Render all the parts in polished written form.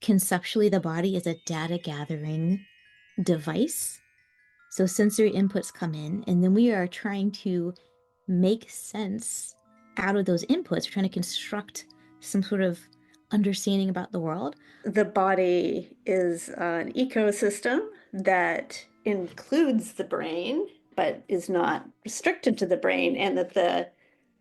conceptually, the body is a data gathering device. So sensory inputs come in, and then we are trying to make sense out of those inputs. We're trying to construct some sort of understanding about the world. The body is an ecosystem that includes the brain, but is not restricted to the brain, and that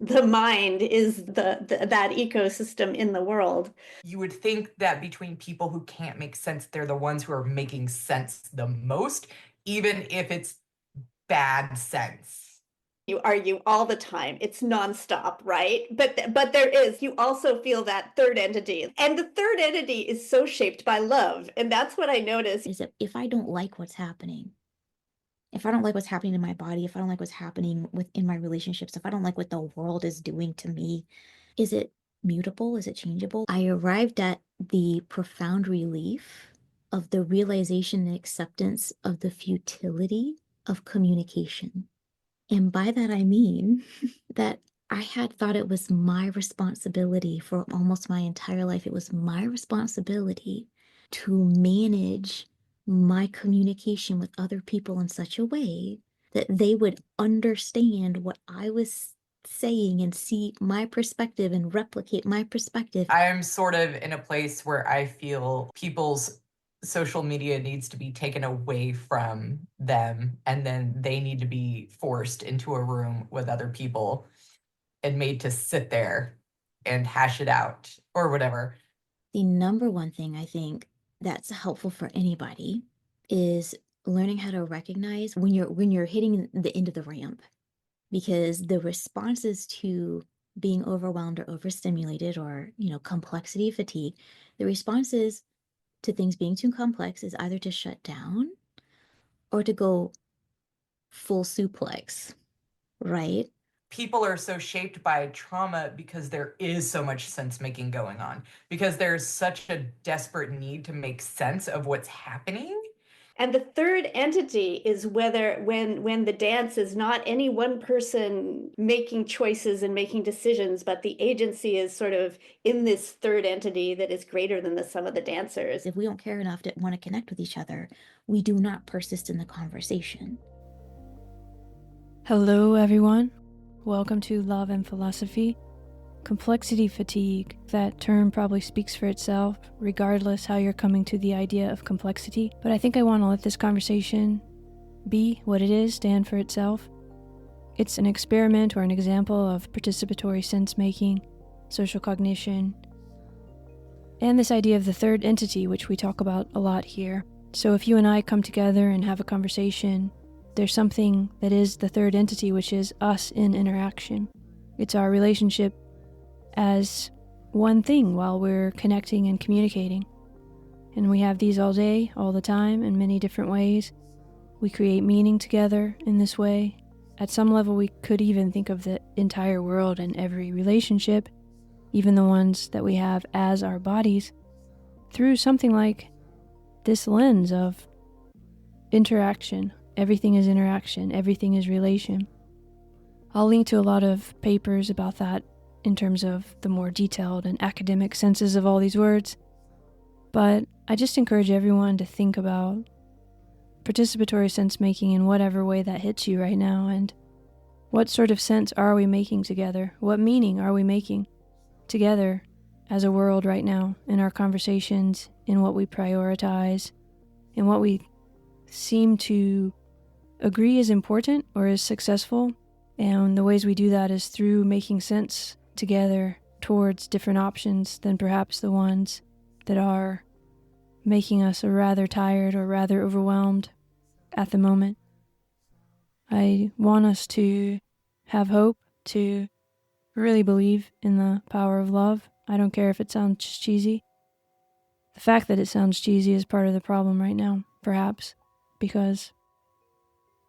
the mind is that ecosystem in the world. You would think that between people who can't make sense, they're the ones who are making sense the most, even if it's bad sense. You argue all the time. It's nonstop, right? But you also feel that third entity. And the third entity is so shaped by love. And that's what I noticed. Is that if I don't like what's happening, if I don't like what's happening in my body, if I don't like what's happening within my relationships, if I don't like what the world is doing to me, is it mutable? Is it changeable? I arrived at the profound relief of the realization and acceptance of the futility of communication. And by that, I mean that I had thought it was my responsibility for almost my entire life. It was my responsibility to manage my communication with other people in such a way that they would understand what I was saying and see my perspective and replicate my perspective. I am sort of in a place where I feel people's social media needs to be taken away from them, and then they need to be forced into a room with other people and made to sit there and hash it out or whatever. The number one thing I think that's helpful for anybody is learning how to recognize when you're hitting the end of the ramp, because the responses to being overwhelmed or overstimulated or, complexity fatigue, the responses to things being too complex is either to shut down or to go full suplex, right? People are so shaped by trauma because there is so much sense making going on, because there's such a desperate need to make sense of what's happening. And the third entity is when the dance is not any one person making choices and making decisions, but the agency is sort of in this third entity that is greater than the sum of the dancers. If we don't care enough to want to connect with each other, we do not persist in the conversation. Hello, everyone. Welcome to Love and Philosophy. Complexity fatigue, that term probably speaks for itself, regardless how you're coming to the idea of complexity. But I think I want to let this conversation be what it is, stand for itself. It's an experiment or an example of participatory sense-making, social cognition, and this idea of the third entity, which we talk about a lot here. So if you and I come together and have a conversation, there's something that is the third entity, which is us in interaction. It's our relationship as one thing while we're connecting and communicating. And we have these all day, all the time, in many different ways. We create meaning together in this way. At some level, we could even think of the entire world and every relationship, even the ones that we have as our bodies, through something like this lens of interaction. Everything is interaction. Everything is relation. I'll link to a lot of papers about that in terms of the more detailed and academic senses of all these words. But I just encourage everyone to think about participatory sense-making in whatever way that hits you right now, and what sort of sense are we making together? What meaning are we making together as a world right now, in our conversations, in what we prioritize, in what we seem to agree is important or is successful? And the ways we do that is through making sense together towards different options than perhaps the ones that are making us rather tired or rather overwhelmed at the moment. I want us to have hope, to really believe in the power of love. I don't care if it sounds cheesy. The fact that it sounds cheesy is part of the problem right now, perhaps, because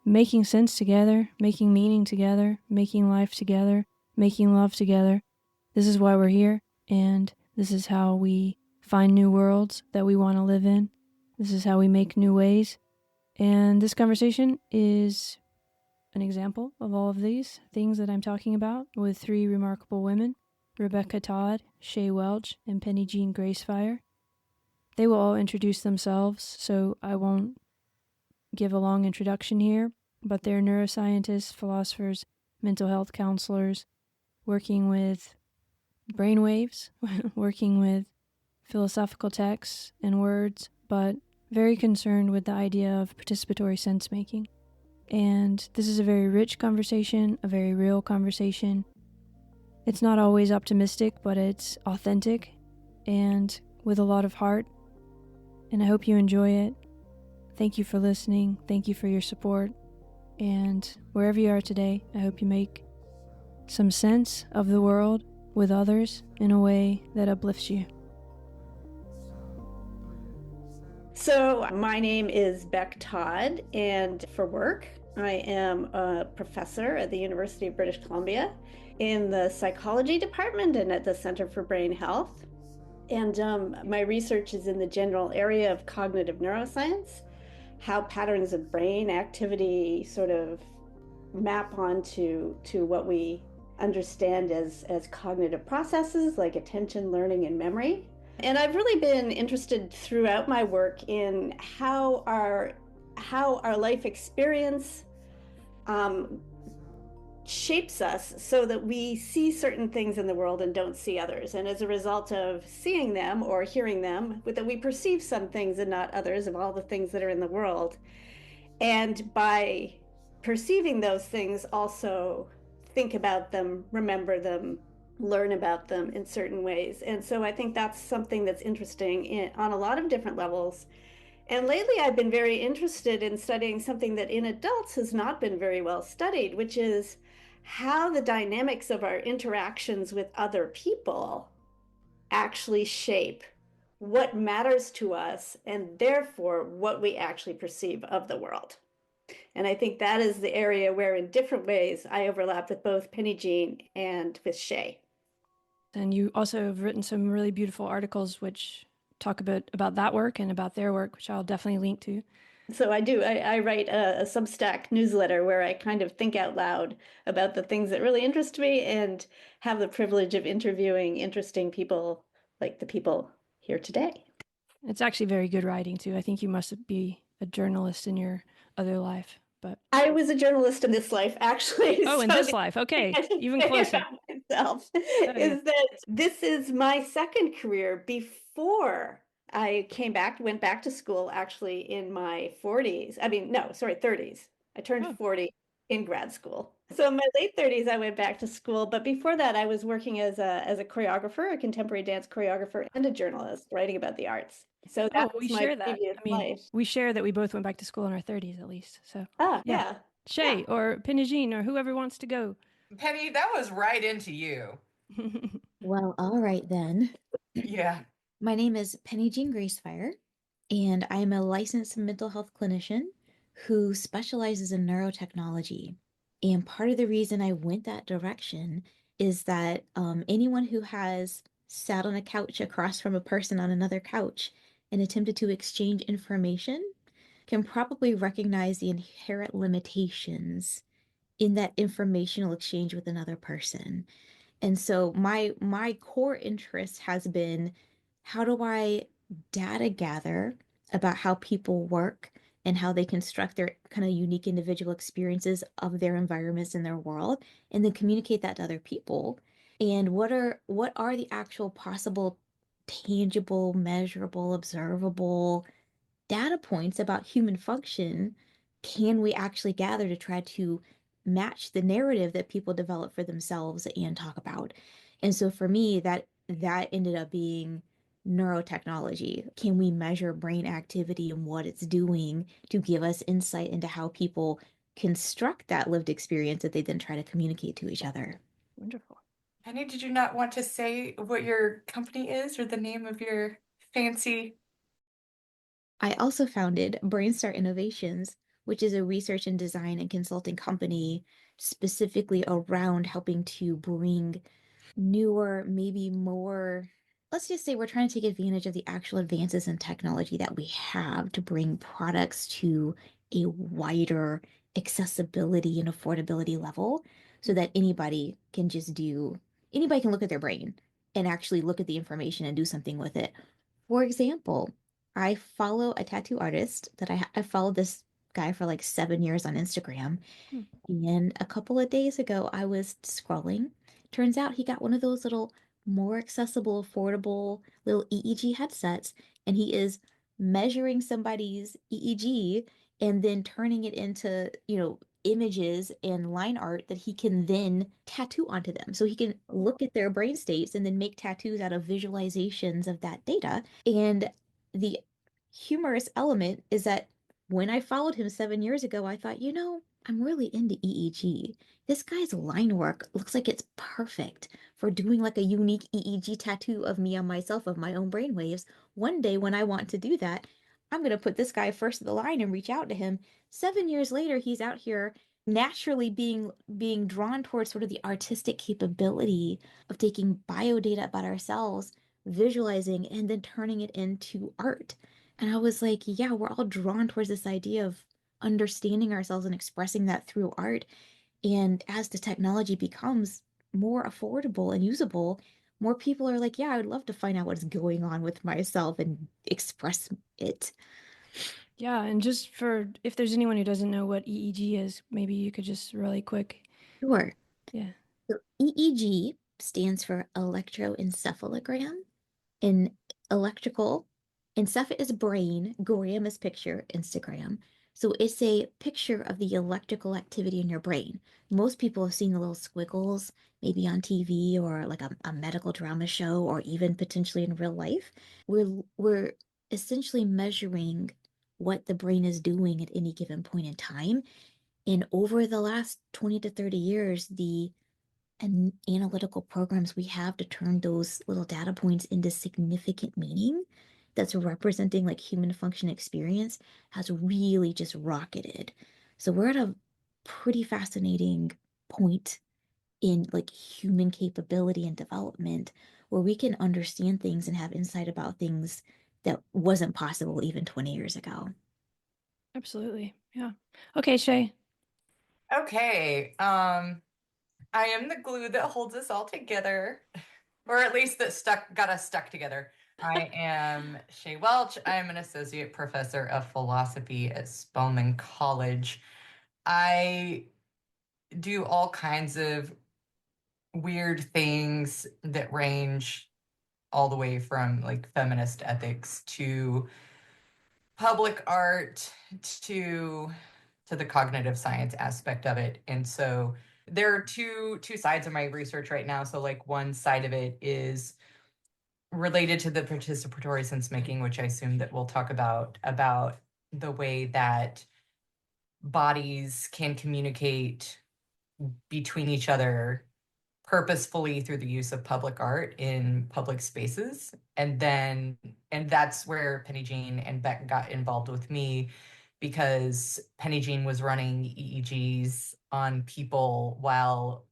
making sense together, making meaning together, making life together, making love together, this is why we're here, and this is how we find new worlds that we want to live in. This is how we make new ways. And this conversation is an example of all of these things that I'm talking about with three remarkable women, Beck Todd, Shay, Welch, and Penijean Gracefire. They will all introduce themselves, so I won't give a long introduction here, but they're neuroscientists, philosophers, mental health counselors, working with brainwaves, working with philosophical texts and words, but very concerned with the idea of participatory sense making. And this is a very rich conversation, a very real conversation. It's not always optimistic, but it's authentic and with a lot of heart. And I hope you enjoy it. Thank you for listening. Thank you for your support. And wherever you are today, I hope you make some sense of the world with others in a way that uplifts you. So my name is Beck Todd, and for work, I am a professor at the University of British Columbia in the psychology department and at the Center for Brain Health. And my research is in the general area of cognitive neuroscience, how patterns of brain activity sort of map onto what we understand as cognitive processes like attention, learning, and memory. And I've really been interested throughout my work in how our life experience shapes us so that we see certain things in the world and don't see others. And as a result of seeing them or hearing them, that we perceive some things and not others of all the things that are in the world. And by perceiving those things, also think about them, remember them, learn about them in certain ways. And so I think that's something that's interesting on a lot of different levels. And lately I've been very interested in studying something that in adults has not been very well studied, which is how the dynamics of our interactions with other people actually shape what matters to us and therefore what we actually perceive of the world. And I think that is the area where in different ways I overlap with both Penijean and with Shay. And you also have written some really beautiful articles which talk a bit about that work and about their work, which I'll definitely link to. So I do. I write a Substack newsletter where I kind of think out loud about the things that really interest me and have the privilege of interviewing interesting people like the people here today. It's actually very good writing too. I think you must be a journalist in your other life. But I was a journalist in this life, actually. Oh, in this life. Okay. Even closer. Myself is that this is my second career before I went back to school actually in my 40s. 30s. I turned 40 in grad school. So in my late 30s, I went back to school. But before that, I was working as a choreographer, a contemporary dance choreographer, and a journalist writing about the arts. So that was my previous life. We share that we both went back to school in our 30s at least. So yeah. Shay or Penijean or whoever wants to go. Penny, that was right into you. Well, all right then. Yeah. My name is Penijean Gracefire, and I'm a licensed mental health clinician who specializes in neurotechnology. And part of the reason I went that direction is that anyone who has sat on a couch across from a person on another couch and attempted to exchange information can probably recognize the inherent limitations in that informational exchange with another person. And so my core interest has been, how do I data gather about how people work and how they construct their kind of unique individual experiences of their environments in their world, and then communicate that to other people? And what are the actual possible tangible, measurable, observable data points about human function can we actually gather to try to match the narrative that people develop for themselves and talk about? And so for me, that ended up being neurotechnology. Can we measure brain activity and what it's doing to give us insight into how people construct that lived experience that they then try to communicate to each other? Wonderful. Penny, did you not want to say what your company is or the name of your fancy? I also founded Brainstar Innovations, which is a research and design and consulting company specifically around helping to bring newer, maybe more, let's just say we're trying to take advantage of the actual advances in technology that we have to bring products to a wider accessibility and affordability level so that anybody can look at their brain and actually look at the information and do something with it. For example, I follow a tattoo artist that I followed this guy for like 7 years on Instagram. Hmm. And a couple of days ago, I was scrolling. Turns out he got one of those little more accessible, affordable little EEG headsets, and he is measuring somebody's EEG and then turning it into, images and line art that he can then tattoo onto them. So he can look at their brain states and then make tattoos out of visualizations of that data. And the humorous element is that when I followed him 7 years ago, I thought, I'm really into EEG. This guy's line work looks like it's perfect for doing like a unique EEG tattoo of me on myself of my own brainwaves. One day when I want to do that, I'm going to put this guy first of the line and reach out to him. 7 years later, he's out here naturally being drawn towards sort of the artistic capability of taking biodata about ourselves, visualizing, and then turning it into art. And I was like, yeah, we're all drawn towards this idea of understanding ourselves and expressing that through art. And as the technology becomes more affordable and usable, more people are like, yeah, I would love to find out what's going on with myself and express it. Yeah, and just for if there's anyone who doesn't know what EEG is, maybe you could just really quick. Sure. Yeah. So EEG stands for electroencephalogram. In electrical, enceph is brain, gram is picture, Instagram. So it's a picture of the electrical activity in your brain. Most people have seen the little squiggles, maybe on TV or like a medical drama show, or even potentially in real life. We're essentially measuring what the brain is doing at any given point in time. And over the last 20 to 30 years, the and analytical programs we have to turn those little data points into significant meaning that's representing like human function experience has really just rocketed. So we're at a pretty fascinating point in like human capability and development where we can understand things and have insight about things that wasn't possible even 20 years ago. Absolutely. Yeah. Okay, Shay. Okay. I am the glue that holds us all together, or at least that got us stuck together. I am Shay Welch. I'm an associate professor of philosophy at Spelman College. I do all kinds of weird things that range all the way from like feminist ethics to public art to the cognitive science aspect of it. And so there are two sides of my research right now. So like one side of it is related to the participatory sense making, which I assume that we'll talk about the way that bodies can communicate between each other purposefully through the use of public art in public spaces. And that's where Penijean and Beck got involved with me, because Penijean was running EEGs on people while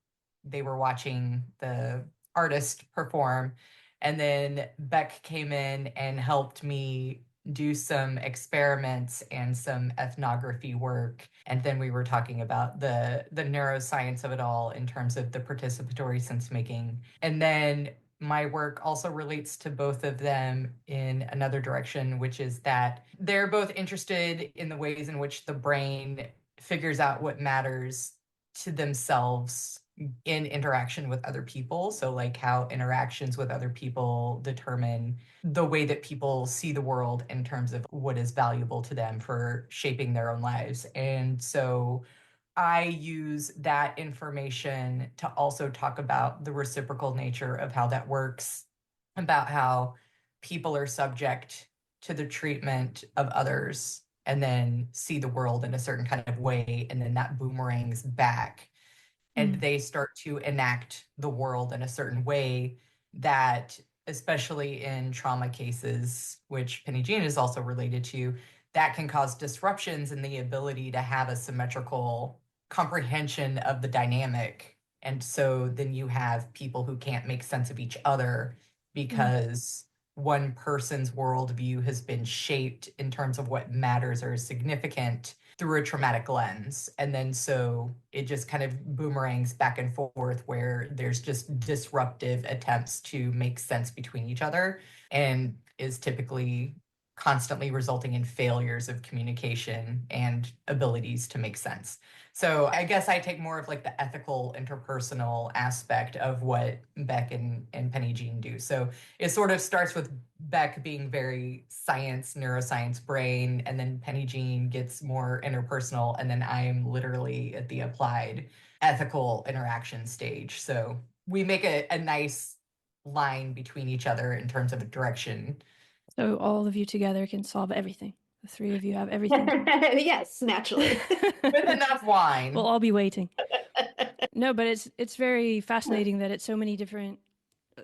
they were watching the artist perform. And then Beck came in and helped me do some experiments and some ethnography work. And then we were talking about the neuroscience of it all in terms of the participatory sense making. And then my work also relates to both of them in another direction, which is that they're both interested in the ways in which the brain figures out what matters to themselves in interaction with other people. So like how interactions with other people determine the way that people see the world in terms of what is valuable to them for shaping their own lives. And so I use that information to also talk about the reciprocal nature of how that works, about how people are subject to the treatment of others and then see the world in a certain kind of way, and then that boomerangs back and they start to enact the world in a certain way that, especially in trauma cases, which Penijean is also related to, that can cause disruptions in the ability to have a symmetrical comprehension of the dynamic. And so then you have people who can't make sense of each other because one person's worldview has been shaped in terms of what matters or is significant through a traumatic lens. And then so it just kind of boomerangs back and forth where there's just disruptive attempts to make sense between each other, and is typically constantly resulting in failures of communication and abilities to make sense. So I guess I take more of like the ethical interpersonal aspect of what Beck and Penijean do. So it sort of starts with Beck being very science, neuroscience brain, and then Penijean gets more interpersonal, and then I'm literally at the applied ethical interaction stage. So we make a nice line between each other in terms of a direction. So all of you together can solve everything. The three of you have everything. Yes, naturally. With enough wine. We'll all be waiting. No, but it's very fascinating that it's so many different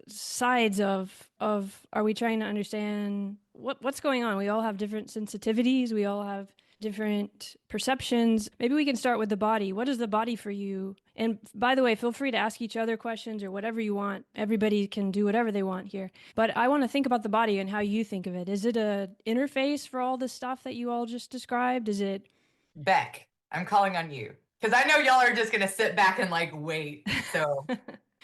sides of are we trying to understand what's going on? We all have different sensitivities. We all have different perceptions. Maybe we can start with the body. What is the body for you? And by the way, feel free to ask each other questions or whatever you want. Everybody can do whatever they want here. But I want to think about the body and how you think of it. Is it a interface for all the stuff that you all just described? Is it Beck, I'm calling on you. Because I know y'all are just gonna sit back and like wait. So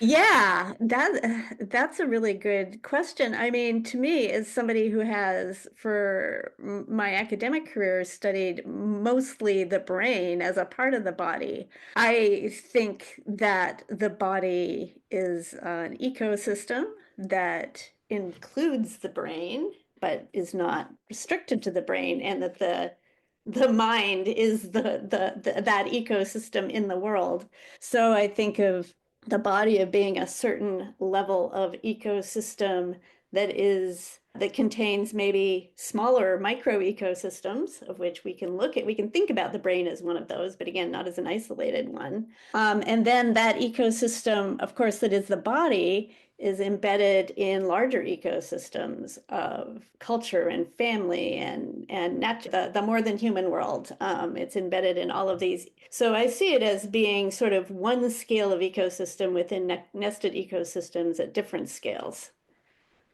Yeah, that's a really good question. I mean, to me, as somebody who has, for my academic career, studied mostly the brain as a part of the body, I think that the body is an ecosystem that includes the brain, but is not restricted to the brain, and that the mind is that ecosystem in the world. So I think of the body of being a certain level of ecosystem that contains maybe smaller micro ecosystems, of which we can think about the brain as one of those, but again, not as an isolated one. And then that ecosystem, of course, that is the body, is embedded in larger ecosystems of culture and family and the more than human world. It's embedded in all of these. So I see it as being sort of one scale of ecosystem within nested ecosystems at different scales.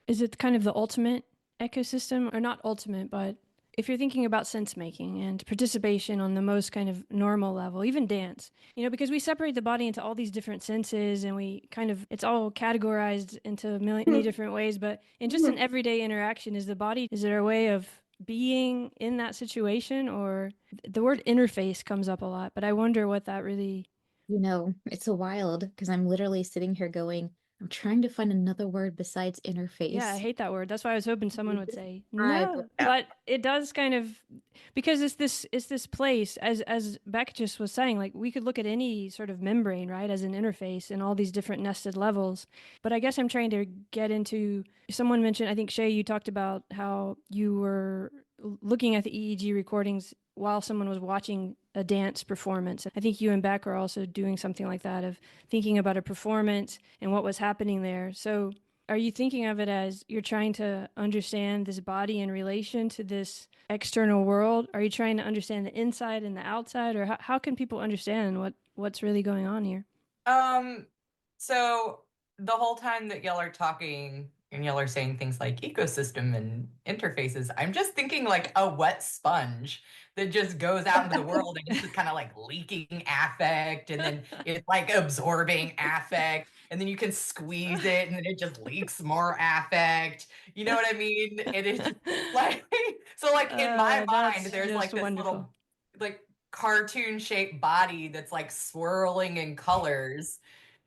Is it kind of the ultimate ecosystem, or not ultimate, but if you're thinking about sense making and participation on the most kind of normal level, even dance, because we separate the body into all these different senses and it's all categorized into many different ways. But in just an everyday interaction, is it our way of being in that situation? Or the word interface comes up a lot, but I wonder what that really. It's so wild because I'm literally sitting here going, I'm trying to find another word besides interface. Yeah, I hate that word. That's why I was hoping someone would say Right, no. But it does kind of, because it's this place, as Beck just was saying, like we could look at any sort of membrane, right, as an interface and all these different nested levels. But I guess I'm trying to get into, someone mentioned, I think Shay, you talked about how you were looking at the EEG recordings while someone was watching a dance performance. I think you and Beck are also doing something like that, of thinking about a performance and what was happening there. So are you thinking of it as you're trying to understand this body in relation to this external world? Are you trying to understand the inside and the outside? Or how can people understand what's really going on here? So the whole time that y'all are talking and y'all are saying things like ecosystem and interfaces, I'm just thinking like a wet sponge that just goes out into the world and it's just kind of like leaking affect, and then it's like absorbing affect, and then you can squeeze it and then it just leaks more affect. You know what I mean? It is like, so like in my mind, there's like this wonderful little like cartoon shaped body that's like swirling in colors.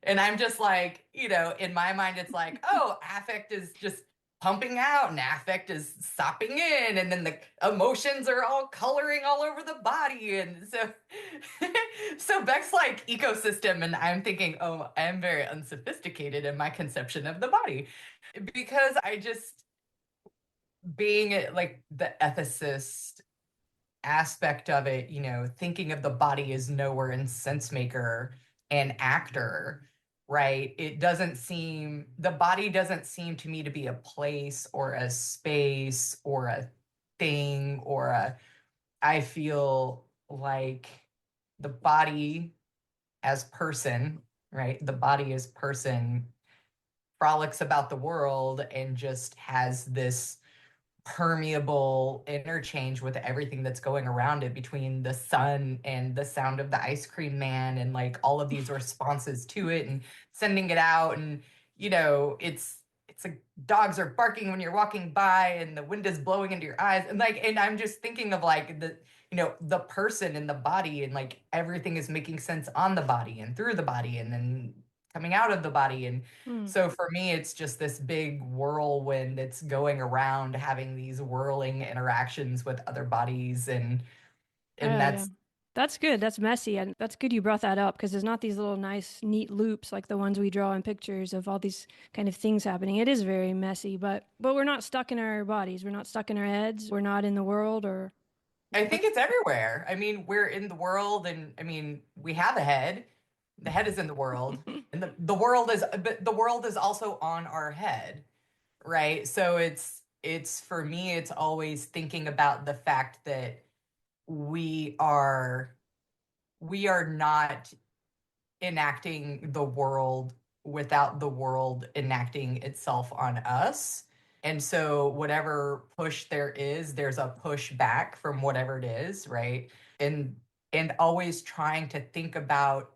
And I'm just like, in my mind, it's like, oh, affect is just pumping out and affect is sopping in. And then the emotions are all coloring all over the body. And so, so Beck's like ecosystem. And I'm thinking, oh, I'm very unsophisticated in my conception of the body, because I just, being like the ethicist aspect of it, thinking of the body as knower and sense maker and actor, right? The body doesn't seem to me to be a place or a space or a thing I feel like the body as person, right? The body as person frolics about the world and just has this permeable interchange with everything that's going around it, between the sun and the sound of the ice cream man and like all of these responses to it and sending it out. And it's it's like dogs are barking when you're walking by and the wind is blowing into your eyes. And like, and I'm just thinking of like the person in the body, and like everything is making sense on the body and through the body and then coming out of the body. And so for me, it's just this big whirlwind that's going around having these whirling interactions with other bodies. And that's, That's good. That's messy. And that's good you brought that up, because there's not these little nice, neat loops like the ones we draw in pictures of all these kind of things happening. It is very messy, but we're not stuck in our bodies. We're not stuck in our heads. We're not in the world, or I think it's everywhere. I mean, we're in the world, and I mean, we have a head. The head is in the world, and but the world is also on our head, right? So it's for me, it's always thinking about the fact that we are not enacting the world without the world enacting itself on us. And so whatever push there is, there's a push back from whatever it is, right? And always trying to think about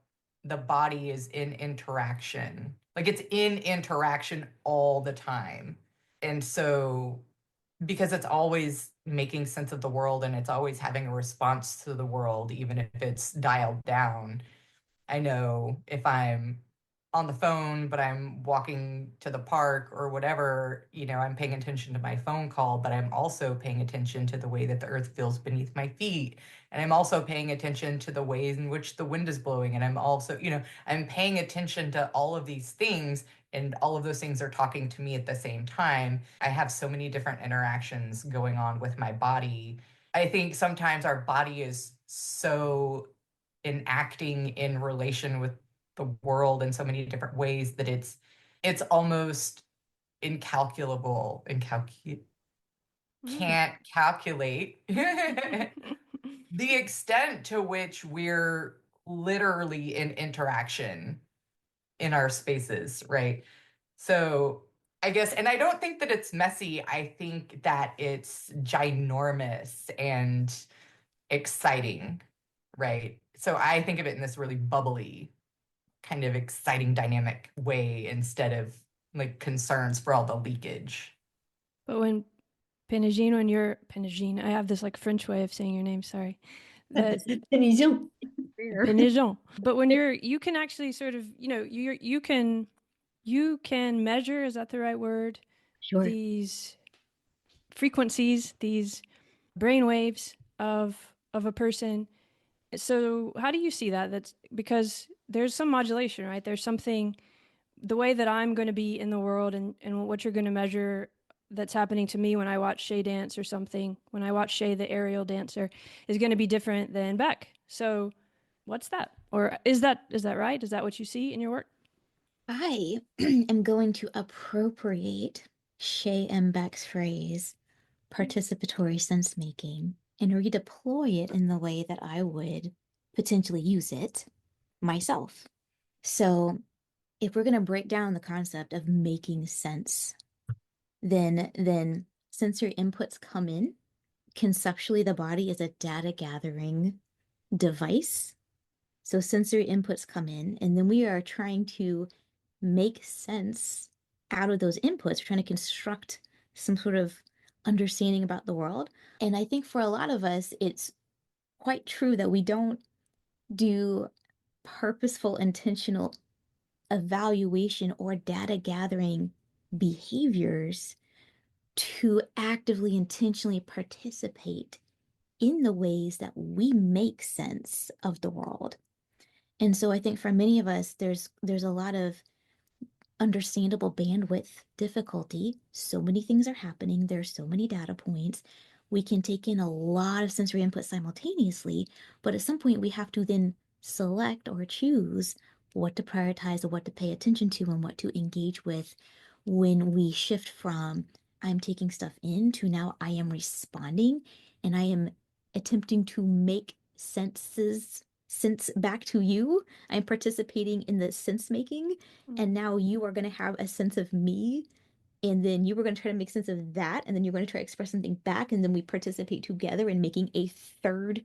the body is in interaction. Like it's in interaction all the time. And so because it's always making sense of the world and it's always having a response to the world, even if it's dialed down. I know if I'm on the phone, but I'm walking to the park or whatever, I'm paying attention to my phone call, but I'm also paying attention to the way that the earth feels beneath my feet. And I'm also paying attention to the ways in which the wind is blowing. And I'm also, I'm paying attention to all of these things, and all of those things are talking to me at the same time. I have so many different interactions going on with my body. I think sometimes our body is so enacting in relation with the world in so many different ways that it's almost incalculable and can't calculate the extent to which we're literally in interaction in our spaces, right? So I guess, and I don't think that it's messy. I think that it's ginormous and exciting, right? So I think of it in this really bubbly, kind of exciting, dynamic way instead of like concerns for all the leakage. But when Penijean, I have this like French way of saying your name, sorry. Penijean. Penijean. But when you can actually sort of, you can measure, is that the right word? Sure. These frequencies, these brain waves of a person. So how do you see that? That's because there's some modulation, right? There's something, the way that I'm going to be in the world and what you're going to measure that's happening to me when I watch Shay dance or something, when I watch Shay, the aerial dancer, is going to be different than Beck. So what's that? Or is that right? Is that what you see in your work? I am going to appropriate Shay M. Beck's phrase, participatory sense making, and redeploy it in the way that I would potentially use it myself. So, if we're going to break down the concept of making sense, then sensory inputs come in. Conceptually, the body is a data gathering device. So sensory inputs come in, and then we are trying to make sense out of those inputs. We're trying to construct some sort of understanding about the world. And I think for a lot of us, it's quite true that we don't do purposeful, intentional evaluation or data gathering behaviors to actively, intentionally participate in the ways that we make sense of the world. And so I think for many of us, there's a lot of understandable bandwidth difficulty. So many things are happening. There's so many data points. We can take in a lot of sensory input simultaneously, but at some point we have to then select or choose what to prioritize or what to pay attention to and what to engage with when we shift from I'm taking stuff in to now I am responding and I am attempting to make sense back to you. I'm participating in the sense making, and now you are going to have a sense of me, and then you were going to try to make sense of that, and then you're going to try to express something back, and then we participate together in making a third,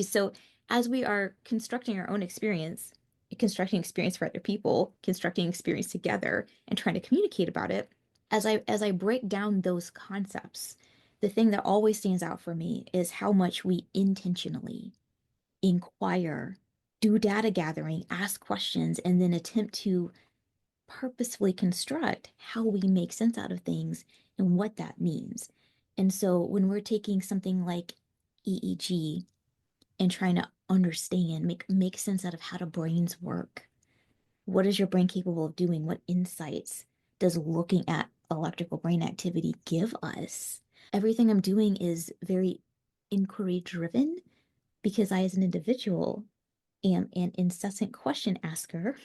so as we are constructing our own experience, constructing experience for other people, constructing experience together, and trying to communicate about it, as I break down those concepts, the thing that always stands out for me is how much we intentionally inquire, do data gathering, ask questions, and then attempt to purposefully construct how we make sense out of things and what that means. And so when we're taking something like EEG and trying to understand, make sense out of how the brains work, what is your brain capable of doing? What insights does looking at electrical brain activity give us? Everything I'm doing is very inquiry driven because I, as an individual, am an incessant question asker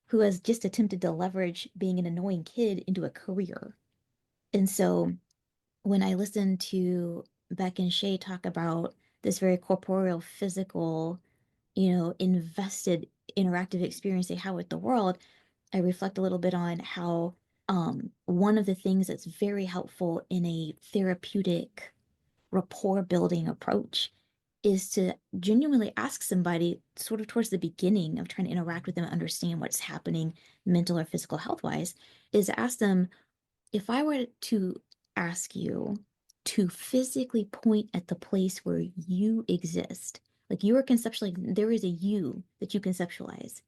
who has just attempted to leverage being an annoying kid into a career. And so when I listen to Beck and Shay talk about this very corporeal, physical, invested interactive experience they have with the world, I reflect a little bit on how one of the things that's very helpful in a therapeutic rapport building approach is to genuinely ask somebody sort of towards the beginning of trying to interact with them and understand what's happening mental or physical health wise, is to ask them, if I were to ask you to physically point at the place where you exist, like you are conceptually, there is a you that you conceptualize,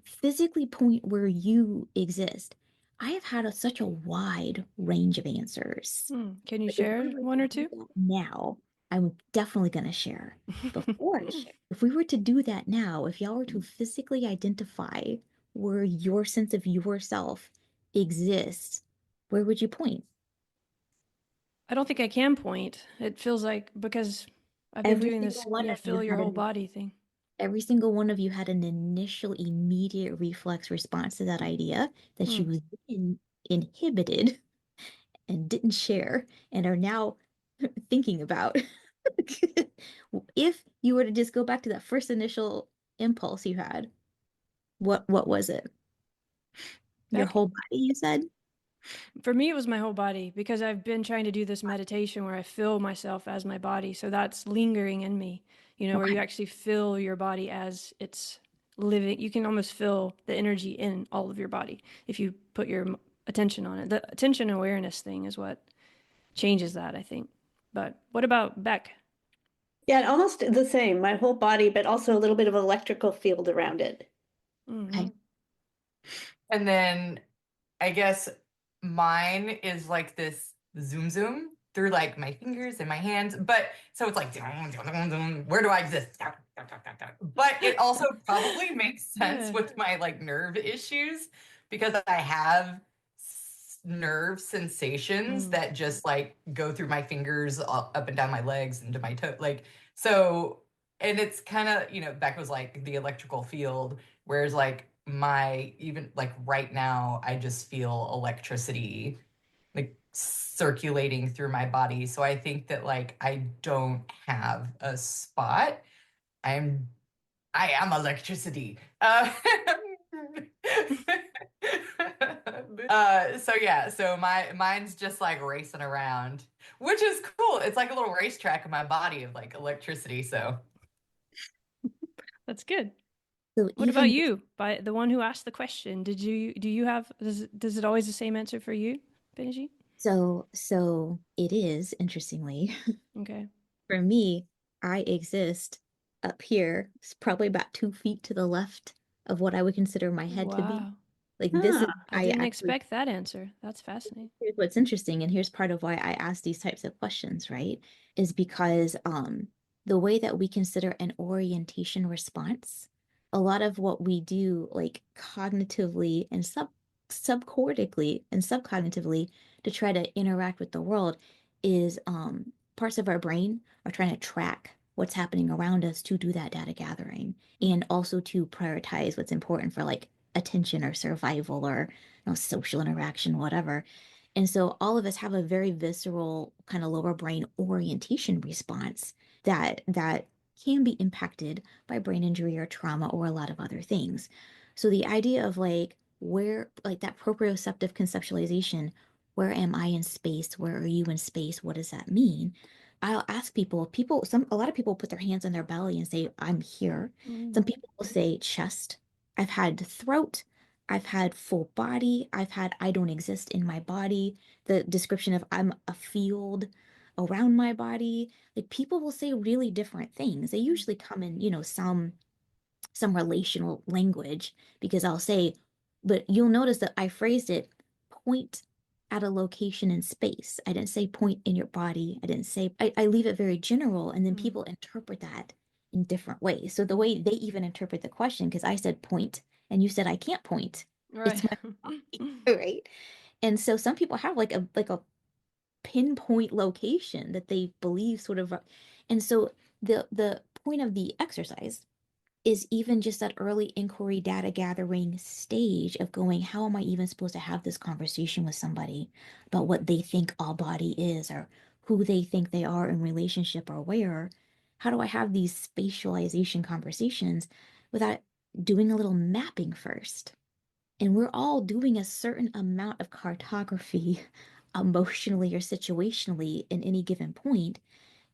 physically point where you exist. I have had such a wide range of answers. Can you But share one or two? now, I'm definitely going to share. Before I share, if we were to do that now, if y'all were to physically identify where your sense of yourself exists, where would you point? I don't think I can point. It feels like because I've been doing this, feel your whole body thing. Every single one of you had an initial immediate reflex response to that idea that you inhibited and didn't share and are now thinking about. If you were to just go back to that first initial impulse you had, what was it? Your whole body, you said? For me, it was my whole body because I've been trying to do this meditation where I feel myself as my body. So that's lingering in me, where you actually feel your body as it's living. You can almost feel the energy in all of your body if you put your attention on it. The attention awareness thing is what changes that, I think. But what about Beck? Yeah, almost the same, my whole body, but also a little bit of electrical field around it. Okay. And then I guess mine is like this zoom through like my fingers and my hands. But so it's like, where do I exist? But it also probably makes sense with my like nerve issues because I have nerve sensations that just like go through my fingers up and down my legs into my toe. Like, so, and it's kind of, Beck was like the electrical field, whereas like even like right now, I just feel electricity like circulating through my body. So I think that like I don't have a spot. I am electricity. So yeah, so mine's just like racing around, which is cool. It's like a little racetrack in my body of like electricity. So that's good. So what about you? By the one who asked the question, do you have, does it always the same answer for you, Penijean? So it is, interestingly. Okay. For me, I exist up here. It's probably about 2 feet to the left of what I would consider my head to be. Like this is, I didn't expect that answer. That's fascinating. Here's what's interesting, and here's part of why I ask these types of questions, right? Is because the way that we consider an orientation response, a lot of what we do, like cognitively and subcortically and subcognitively to try to interact with the world, is parts of our brain are trying to track what's happening around us to do that data gathering and also to prioritize what's important for like attention or survival or social interaction, whatever. And so all of us have a very visceral kind of lower brain orientation response that can be impacted by brain injury or trauma or a lot of other things. So the idea of like where like that proprioceptive conceptualization, where am I in space? Where are you in space? What does that mean? I'll ask a lot of people put their hands on their belly and say, I'm here. Some people will say chest. I've had throat. I've had full body. I've had I don't exist in my body. The description of I'm a field around my body. Like people will say really different things. They usually come in, some relational language because I'll say, but you'll notice that I phrased it point at a location in space. I didn't say point in your body. I didn't say, I leave it very general, and then people interpret that in different ways. So the way they even interpret the question, because I said point and you said I can't point. It's Right. my body, right? And so some people have like a pinpoint location that they believe sort of, and so the point of the exercise is even just that early inquiry data gathering stage of going, how am I even supposed to have this conversation with somebody about what they think all body is or who they think they are in relationship or where? How do I have these spatialization conversations without doing a little mapping first? And we're all doing a certain amount of cartography emotionally or situationally in any given point.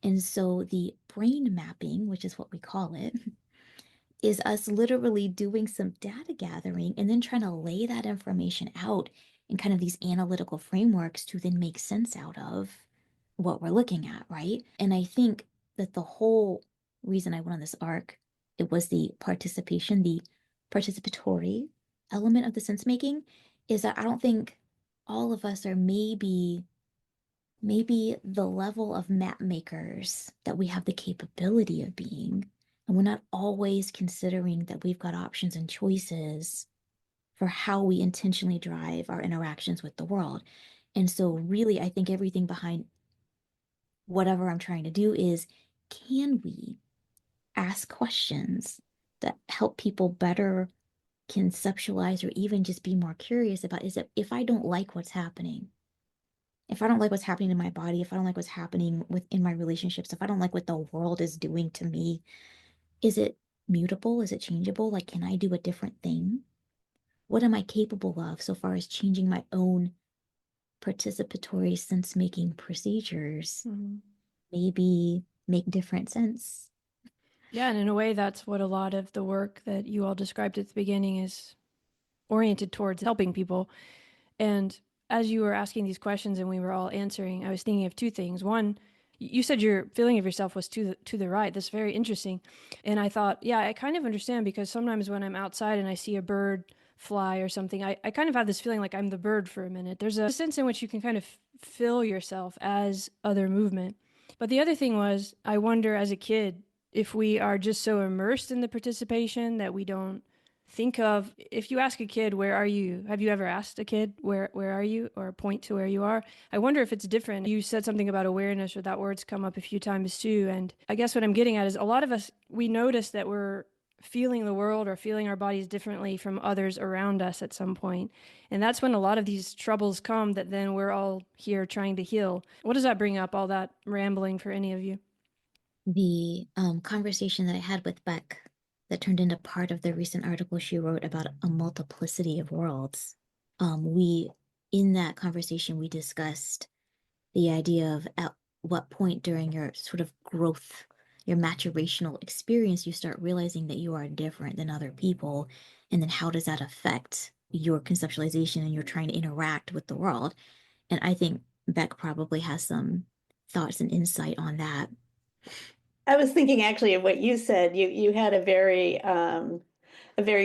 And so the brain mapping, which is what we call it, is us literally doing some data gathering and then trying to lay that information out in kind of these analytical frameworks to then make sense out of what we're looking at, right? And I think that the whole reason I went on this arc, it was the participation, the participatory element of the sense making, is that I don't think all of us are maybe the level of map makers that we have the capability of being. And we're not always considering that we've got options and choices for how we intentionally drive our interactions with the world. And so, really, I think everything behind whatever I'm trying to do is, can we ask questions that help people better conceptualize or even just be more curious about, is it if I don't like what's happening, if I don't like what's happening in my body, if I don't like what's happening within my relationships, if I don't like what the world is doing to me, is it mutable? Is it changeable? Like, can I do a different thing? What am I capable of so far as changing my own participatory sense-making procedures? Maybe make different sense. Yeah, and in a way, that's what a lot of the work that you all described at the beginning is oriented towards, helping people. And as you were asking these questions and we were all answering, I was thinking of two things. One, you said your feeling of yourself was to the right. That's very interesting. And I thought, yeah, I kind of understand, because sometimes when I'm outside and I see a bird fly or something, I kind of have this feeling like I'm the bird for a minute. There's a sense in which you can kind of feel yourself as other movement. But the other thing was, I wonder as a kid if we are just so immersed in the participation that we don't think of, if you ask a kid, where are you? Have you ever asked a kid, where are you? Or point to where you are? I wonder if it's different. You said something about awareness, or that word's come up a few times too. And I guess what I'm getting at is, a lot of us, we notice that we're feeling the world or feeling our bodies differently from others around us at some point. And that's when a lot of these troubles come that then we're all here trying to heal. What does that bring up, all that rambling, for any of you? The conversation that I had with Beck that turned into part of the recent article she wrote about a multiplicity of worlds. We, in that conversation, we discussed the idea of at what point during your sort of growth, your maturational experience, you start realizing that you are different than other people. And then how does that affect your conceptualization and you're trying to interact with the world? And I think Beck probably has some thoughts and insight on that. I was thinking actually of what you said. You had a very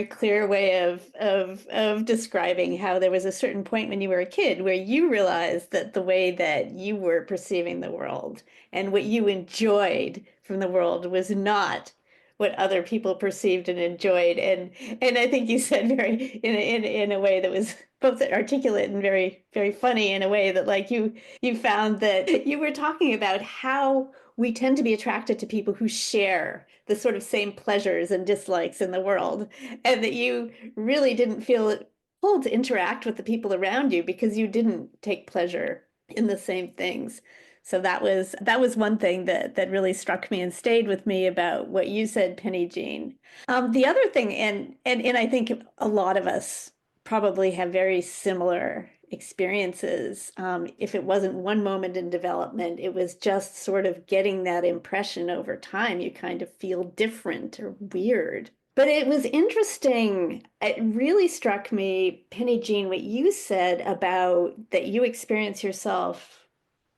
clear way of describing how there was a certain point when you were a kid where you realized that the way that you were perceiving the world and what you enjoyed from the world was not what other people perceived and enjoyed. And I think you said very in a way that was both articulate and very funny, in a way that, like, you found that you were talking about how we tend to be attracted to people who share the sort of same pleasures and dislikes in the world, and that you really didn't feel pulled to interact with the people around you because you didn't take pleasure in the same things. So that was one thing that really struck me and stayed with me about what you said, Penijean. The other thing, and I think a lot of us probably have very similar experiences. If it wasn't one moment in development, it was just sort of getting that impression over time. You kind of feel different or weird. But it was interesting. It really struck me, Penijean, what you said about that you experience yourself,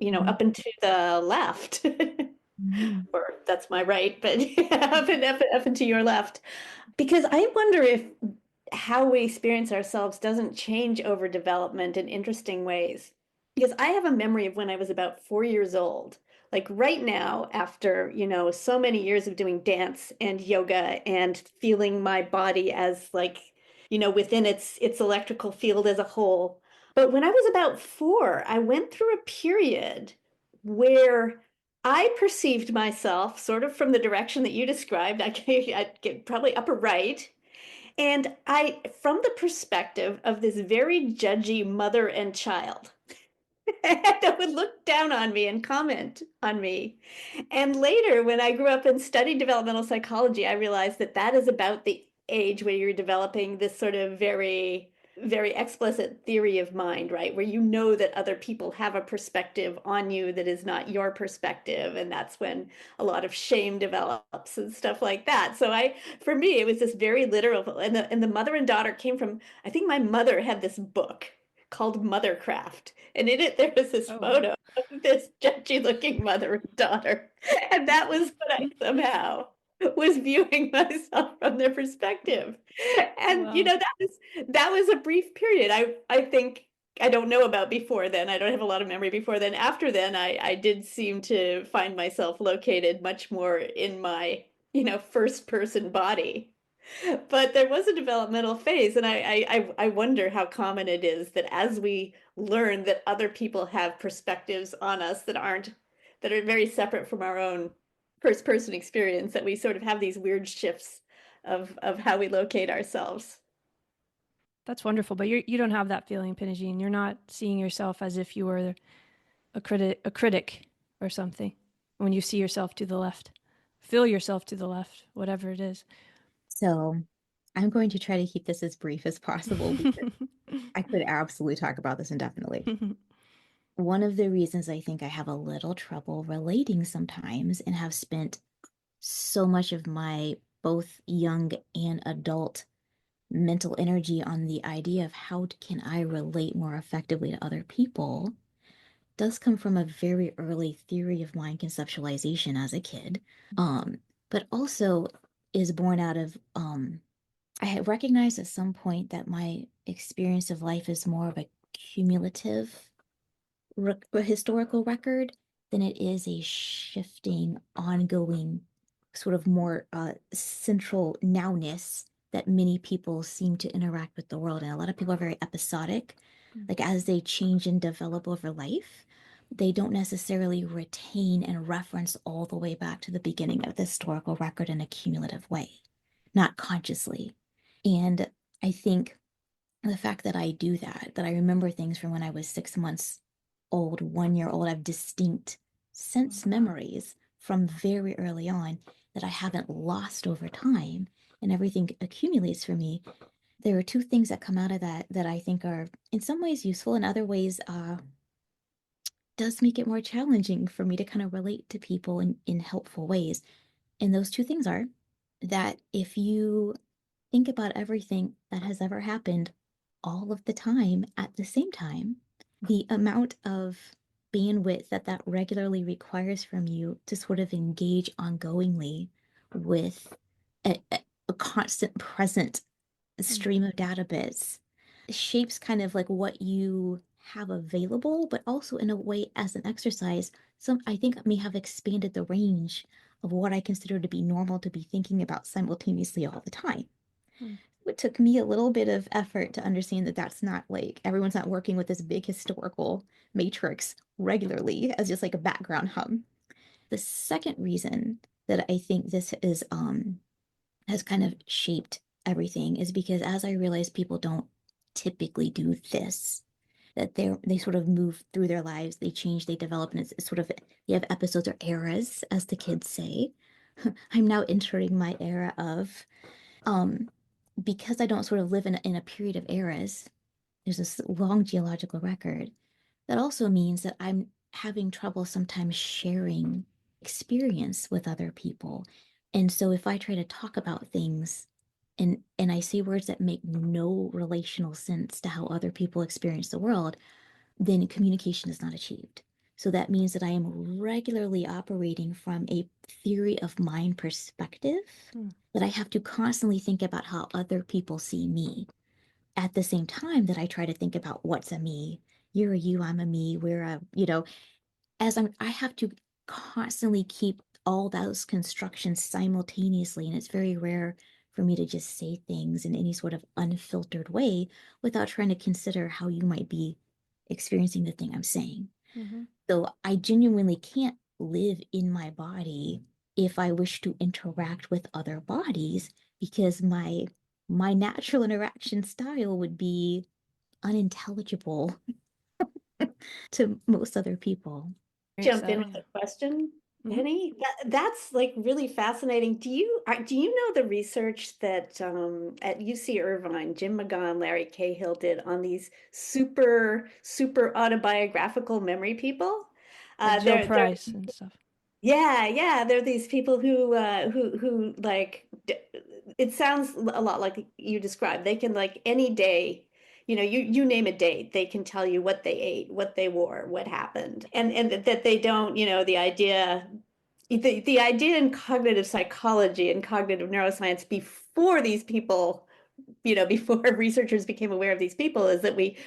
Mhm. up and to the left. Mhm. Or that's my right, but up and to your left. Because I wonder if how we experience ourselves doesn't change over development in interesting ways. Because I have a memory of when I was about 4 years old. Like right now, after, so many years of doing dance and yoga and feeling my body as like, within its electrical field as a whole. But when I was about 4, I went through a period where I perceived myself sort of from the direction that you described. I'd get probably upper right. And from the perspective of this very judgy mother and child, that would look down on me and comment on me. And later, when I grew up and studied developmental psychology, I realized that that is about the age where you're developing this sort of very, very explicit theory of mind, right? Where you know that other people have a perspective on you that is not your perspective. And that's when a lot of shame develops and stuff like that. So for me, it was this very literal, and the mother and daughter came from, I think my mother had this book called Mothercraft. And in it, there was this Oh, wow. photo of this judgy looking mother and daughter. And that was what I somehow was viewing myself from their perspective. And, Wow. that was a brief period. I think I don't know about before then. I don't have a lot of memory before then. After then, I did seem to find myself located much more in my, first person body. But there was a developmental phase, and I wonder how common it is that as we learn that other people have perspectives on us that are very separate from our own first person experience, that we sort of have these weird shifts of how we locate ourselves. That's wonderful, but you don't have that feeling, Penijean. You're not seeing yourself as if you were a critic or something. When you see yourself to the left, feel yourself to the left, whatever it is. So I'm going to try to keep this as brief as possible because I could absolutely talk about this indefinitely. One of the reasons I think I have a little trouble relating sometimes and have spent so much of my both young and adult mental energy on the idea of how can I relate more effectively to other people does come from a very early theory of mind conceptualization as a kid, but also is born out of I had recognized at some point that my experience of life is more of a cumulative historical record than it is a shifting, ongoing, sort of more central nowness that many people seem to interact with the world. And a lot of people are very episodic, like as they change and develop over life, they don't necessarily retain and reference all the way back to the beginning of the historical record in a cumulative way, not consciously. And I think the fact that I do that, that I remember things from when I was 6 months old, 1 year old, I have distinct sense memories from very early on that I haven't lost over time, and everything accumulates for me. There are two things that come out of that that I think are in some ways useful, in other ways does make it more challenging for me to kind of relate to people in helpful ways. And those two things are that if you think about everything that has ever happened all of the time at the same time, the amount of bandwidth that that regularly requires from you to sort of engage ongoingly with a constant present stream of data bits shapes kind of like what you have available, but also in a way as an exercise, some I think may have expanded the range of what I consider to be normal to be thinking about simultaneously all the time. It took me a little bit of effort to understand that that's not like everyone's not working with this big historical matrix regularly as just like a background hum. The second reason that I think this is has kind of shaped everything is because as I realized people don't typically do this, that they sort of move through their lives, they change, they develop, and it's sort of they have episodes or eras, as the kids say. I'm now entering my era of um because I don't sort of live in a period of eras, there's this long geological record. That also means that I'm having trouble sometimes sharing experience with other people. And so if I try to talk about things and I say words that make no relational sense to how other people experience the world, then communication is not achieved. So that means that I am regularly operating from a theory of mind perspective, that I have to constantly think about how other people see me. At the same time that I try to think about what's a me, you're a you, I'm a me, we're a, I have to constantly keep all those constructions simultaneously. And it's very rare for me to just say things in any sort of unfiltered way without trying to consider how you might be experiencing the thing I'm saying. So I genuinely can't live in my body if I wish to interact with other bodies, because my natural interaction style would be unintelligible to most other people. Jump in with a question, Penny? That's like really fascinating. Do you know the research that at UC Irvine, Jim McGaugh, Larry Cahill did on these super autobiographical memory people? Like Joe Price and stuff. Yeah, there are these people who like it sounds a lot like you described. They can like any day, you name a date, they can tell you what they ate, what they wore, what happened. And that they don't, the idea in cognitive psychology and cognitive neuroscience before these people, before researchers became aware of these people, is that we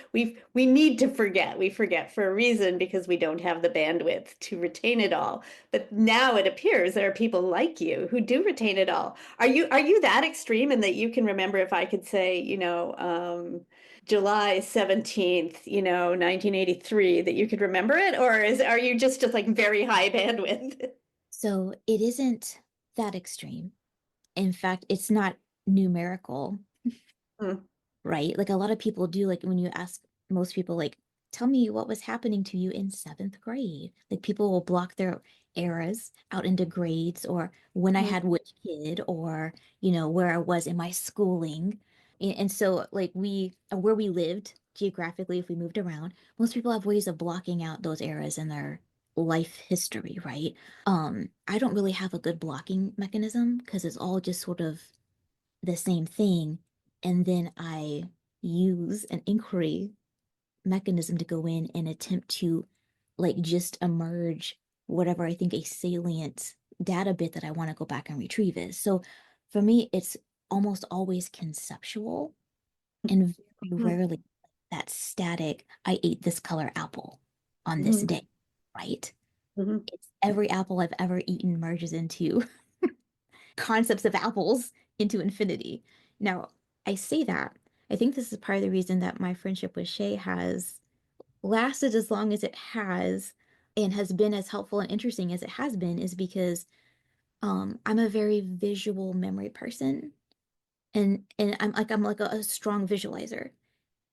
need to forget. We forget for a reason because we don't have the bandwidth to retain it all. But now it appears there are people like you who do retain it all. Are you that extreme in that you can remember, if I could say, July 17th, 1983, that you could remember it? Or are you just like very high bandwidth? So it isn't that extreme. In fact, it's not numerical, right? Like a lot of people do, like when you ask most people, like, tell me what was happening to you in seventh grade. Like people will block their eras out into grades, or when I had which kid, or, where I was in my schooling. And so like where we lived geographically, if we moved around, most people have ways of blocking out those eras in their life history, right? I don't really have a good blocking mechanism because it's all just sort of the same thing. And then I use an inquiry mechanism to go in and attempt to like just emerge whatever I think a salient data bit that I want to go back and retrieve is. So for me, it's almost always conceptual and very rarely that static, I ate this color apple on this day, right? It's every apple I've ever eaten merges into concepts of apples into infinity. Now, I say that. I think this is part of the reason that my friendship with Shay has lasted as long as it has and has been as helpful and interesting as it has been, is because I'm a very visual memory person. And I'm like a strong visualizer.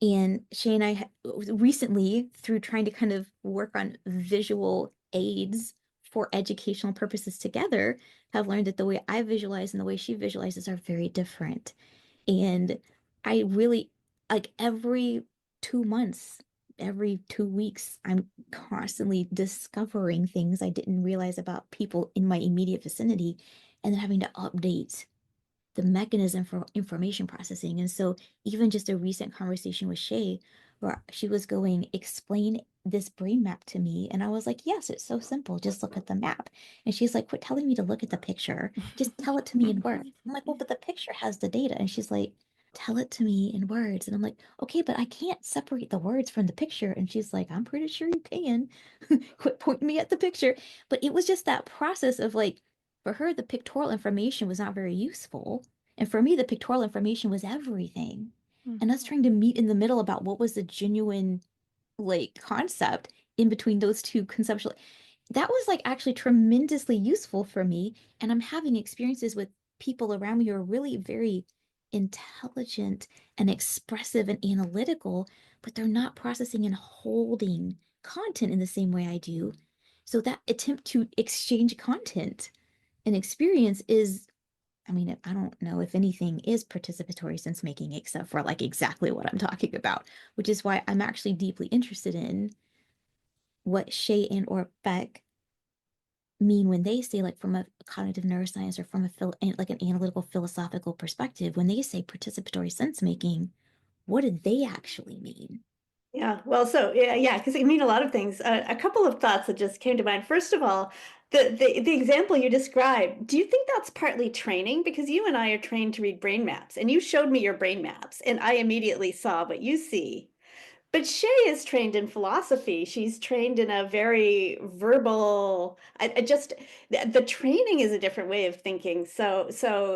And Shay and I recently, through trying to kind of work on visual aids for educational purposes together, have learned that the way I visualize and the way she visualizes are very different. And I really, like every 2 months, every 2 weeks, I'm constantly discovering things I didn't realize about people in my immediate vicinity, and then having to update the mechanism for information processing. And so even just a recent conversation with Shay, where she was going, explain this brain map to me. And I was like, yes, it's so simple. Just look at the map. And she's like, quit telling me to look at the picture. Just tell it to me in words. I'm like, well, but the picture has the data. And she's like, tell it to me in words. And I'm like, okay, but I can't separate the words from the picture. And she's like, I'm pretty sure you can. Quit pointing me at the picture. But it was just that process of like, for her, the pictorial information was not very useful. And for me, the pictorial information was everything. And us trying to meet in the middle about what was the genuine like concept in between those two conceptual, that was like actually tremendously useful for me. And I'm having experiences with people around me who are really very intelligent and expressive and analytical, but they're not processing and holding content in the same way I do. So that attempt to exchange content and experience is, I mean, I don't know if anything is participatory sense making except for like exactly what I'm talking about, which is why I'm actually deeply interested in what Shay and or Beck mean when they say, like, from a cognitive neuroscience or from like an analytical philosophical perspective, when they say participatory sense making, what do they actually mean? Yeah, well, so yeah, because it mean a lot of things. A couple of thoughts that just came to mind. First of all, the example you described, do you think that's partly training? Because you and I are trained to read brain maps, and you showed me your brain maps, and I immediately saw what you see. But Shay is trained in philosophy. She's trained in a very verbal. I just the training is a different way of thinking. So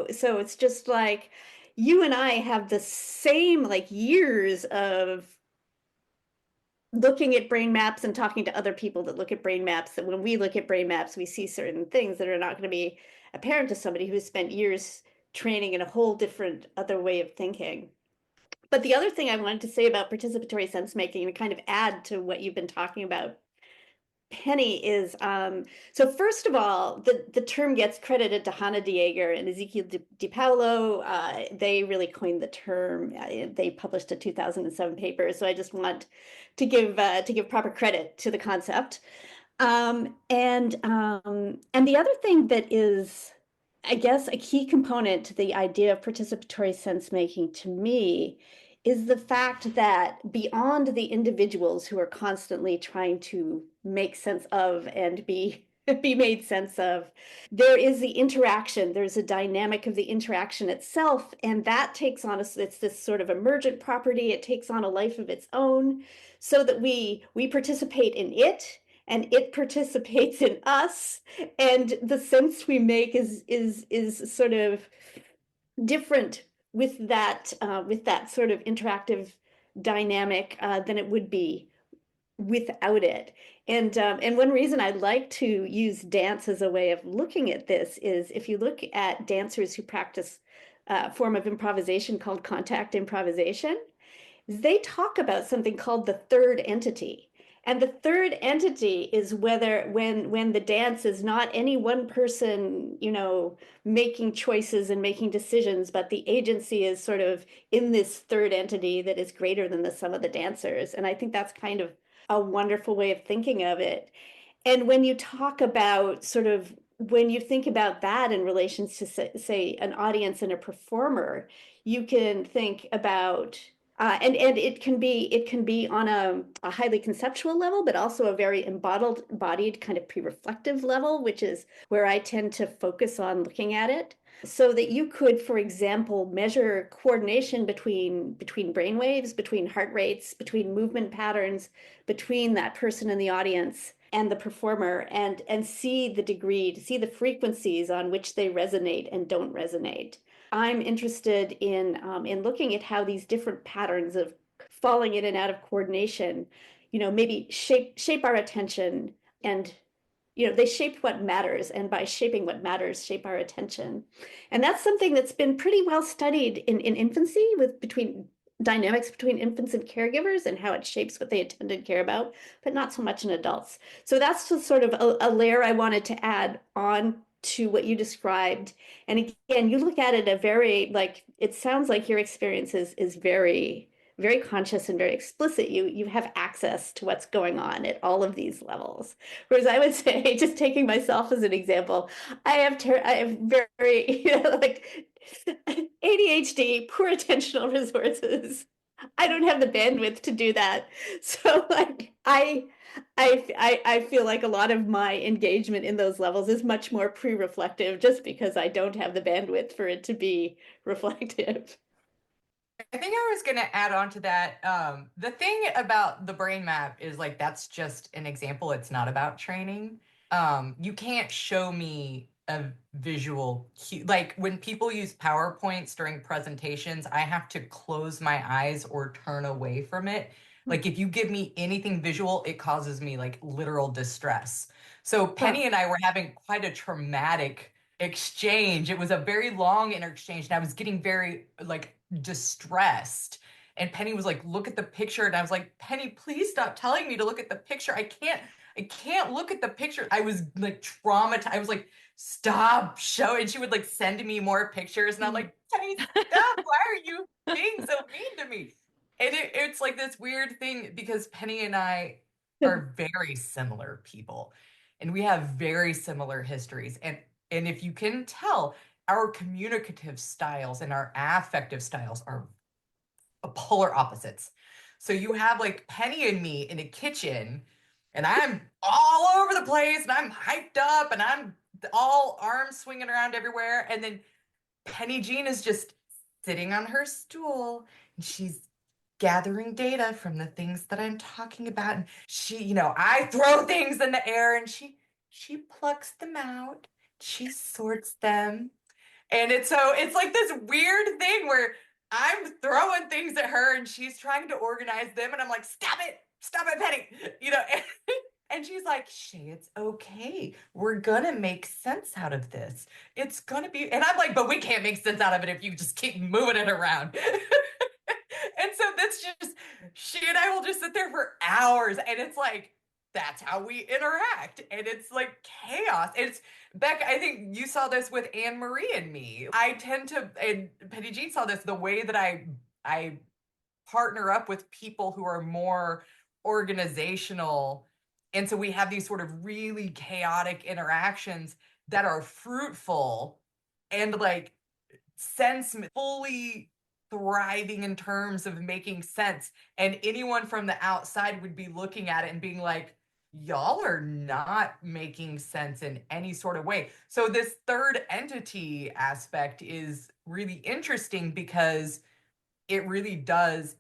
it's just like you and I have the same like years of looking at brain maps and talking to other people that look at brain maps, that when we look at brain maps, we see certain things that are not going to be apparent to somebody who's spent years training in a whole different other way of thinking. But the other thing I wanted to say about participatory sense making and kind of add to what you've been talking about, Penny, is so first of all, the term gets credited to Hannah Dieger and Ezekiel Di Paolo. They really coined the term. They published a 2007 paper. So I just want to give proper credit to the concept. And the other thing that is, I guess, a key component to the idea of participatory sense making to me is the fact that beyond the individuals who are constantly trying to make sense of and be made sense of, there is the interaction. There's a dynamic of the interaction itself, and that takes on it's this sort of emergent property. It takes on a life of its own, so that we participate in it, and it participates in us, and the sense we make is sort of different with that sort of interactive dynamic than it would be without it. And one reason I like to use dance as a way of looking at this is if you look at dancers who practice a form of improvisation called contact improvisation, they talk about something called the third entity. And the third entity is whether when the dance is not any one person, making choices and making decisions, but the agency is sort of in this third entity that is greater than the sum of the dancers. And I think that's kind of a wonderful way of thinking of it. And when you talk about when you think about that in relation to say an audience and a performer, you can think about and it can be on a highly conceptual level, but also a very embodied kind of pre-reflective level, which is where I tend to focus on looking at it. So that you could, for example, measure coordination between brain waves, between heart rates, between movement patterns, between that person in the audience and the performer, and see the degree, to see the frequencies on which they resonate and don't resonate. I'm interested in looking at how these different patterns of falling in and out of coordination, maybe shape our attention, and they shape what matters, and by shaping what matters, shape our attention. And that's something that's been pretty well studied in infancy, between dynamics between infants and caregivers and how it shapes what they attend and care about, but not so much in adults. So that's just sort of a layer I wanted to add on to what you described. And again, you look at it it sounds like your experience is very, very conscious and very explicit. You have access to what's going on at all of these levels. Whereas I would say, just taking myself as an example, I have very, like ADHD, poor attentional resources. I don't have the bandwidth to do that. So like I feel like a lot of my engagement in those levels is much more pre-reflective, just because I don't have the bandwidth for it to be reflective. I think I was going to add on to that. The thing about the brain map is like, that's just an example. It's not about training. You can't show me a visual cue. Like when people use PowerPoints during presentations, I have to close my eyes or turn away from it. Like if you give me anything visual, it causes me like literal distress. So Penny and I were having quite a traumatic exchange. It was a very long exchange, and I was getting very like distressed. And Penny was like, look at the picture. And I was like, Penny, please stop telling me to look at the picture. I can't look at the picture. I was like traumatized. I was like, stop showing. And she would like send me more pictures. And I'm like, Penny, stop. Why are you being so mean to me? And it's like this weird thing because Penny and I are very similar people. and we have very similar histories. And if you can tell, our communicative styles and our affective styles are polar opposites. So you have like Penny and me in a kitchen, and I'm all over the place, and I'm hyped up, and I'm all arms swinging around everywhere. And then Penijean is just sitting on her stool, and she's gathering data from the things that I'm talking about. And she, I throw things in the air, and she plucks them out. She sorts them. And it's like this weird thing where I'm throwing things at her and she's trying to organize them, and I'm like, stop it, Penny, and she's like, Shay, it's okay. We're gonna make sense out of this. It's gonna be, and I'm like, but we can't make sense out of it if you just keep moving it around. And so that's just, she and I will just sit there for hours, and it's like, that's how we interact. And it's like chaos. It's, Beck, I think you saw this with Anne Marie and me. I tend to, and Penny Jean saw this, the way that I partner up with people who are more organizational. And so we have these sort of really chaotic interactions that are fruitful and like fully thriving in terms of making sense. And anyone from the outside would be looking at it and being like, y'all are not making sense in any sort of way. So this third entity aspect is really interesting because it really does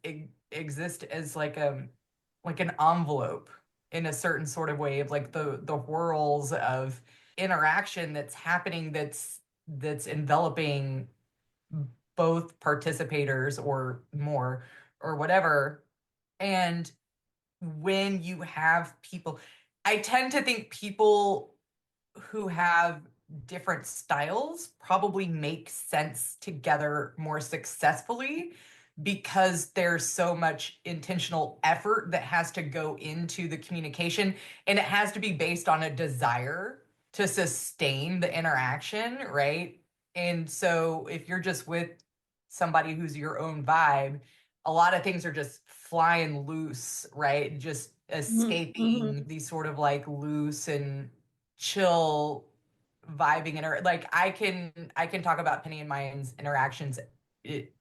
exist as like an envelope in a certain sort of way of like the whirls of interaction that's happening, that's enveloping both participators or more or whatever. And when you have people, I tend to think people who have different styles probably make sense together more successfully because there's so much intentional effort that has to go into the communication, and it has to be based on a desire to sustain the interaction, right? And so if you're just with somebody who's your own vibe, a lot of things are just flying loose, right? Just escaping these sort of like loose and chill vibing like I can talk about Penny and mine's interactions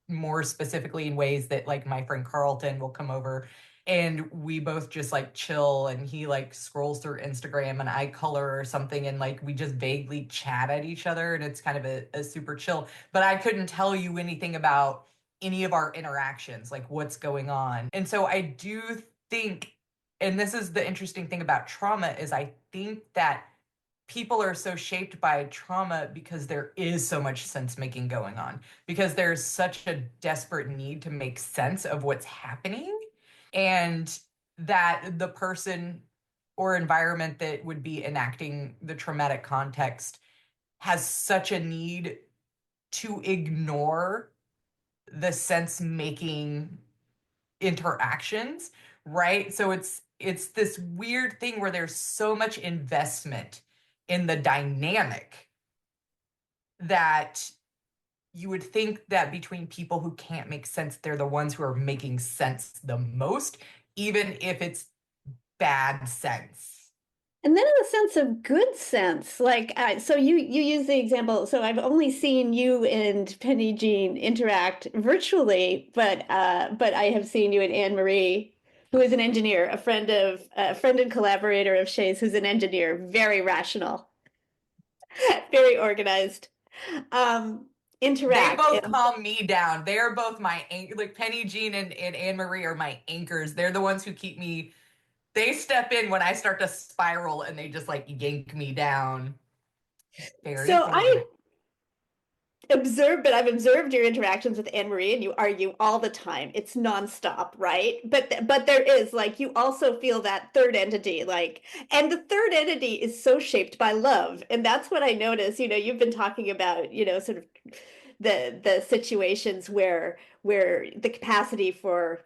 more specifically in ways that like my friend Carlton will come over and we both just like chill, and he like scrolls through Instagram and I color or something, and like we just vaguely chat at each other, and it's kind of a super chill. But I couldn't tell you anything about any of our interactions, like what's going on. And so I do think, and this is the interesting thing about trauma, is I think that people are so shaped by trauma because there is so much sense making going on, because there's such a desperate need to make sense of what's happening, and that the person or environment that would be enacting the traumatic context has such a need to ignore the sense making interactions, right? So it's this weird thing where there's so much investment in the dynamic that you would think that between people who can't make sense, they're the ones who are making sense the most, even if it's bad sense. And then in the sense of good sense, like, so you use the example, so I've only seen you and Penijean interact virtually, but I have seen you and Anne Marie, who is an engineer, a friend and collaborator of Shay's, who's an engineer, very rational, very organized, interact. They both calm me down. They're both my like Penijean and Anne Marie are my anchors. They're the ones who keep me. They step in when I start to spiral, and they just like yank me down. Very So important. I've observed your interactions with Anne Marie, and you argue all the time. It's nonstop, right? But there is, like, you also feel that third entity, like, and the third entity is so shaped by love, and that's what I notice. You've been talking about, sort of the situations where the capacity for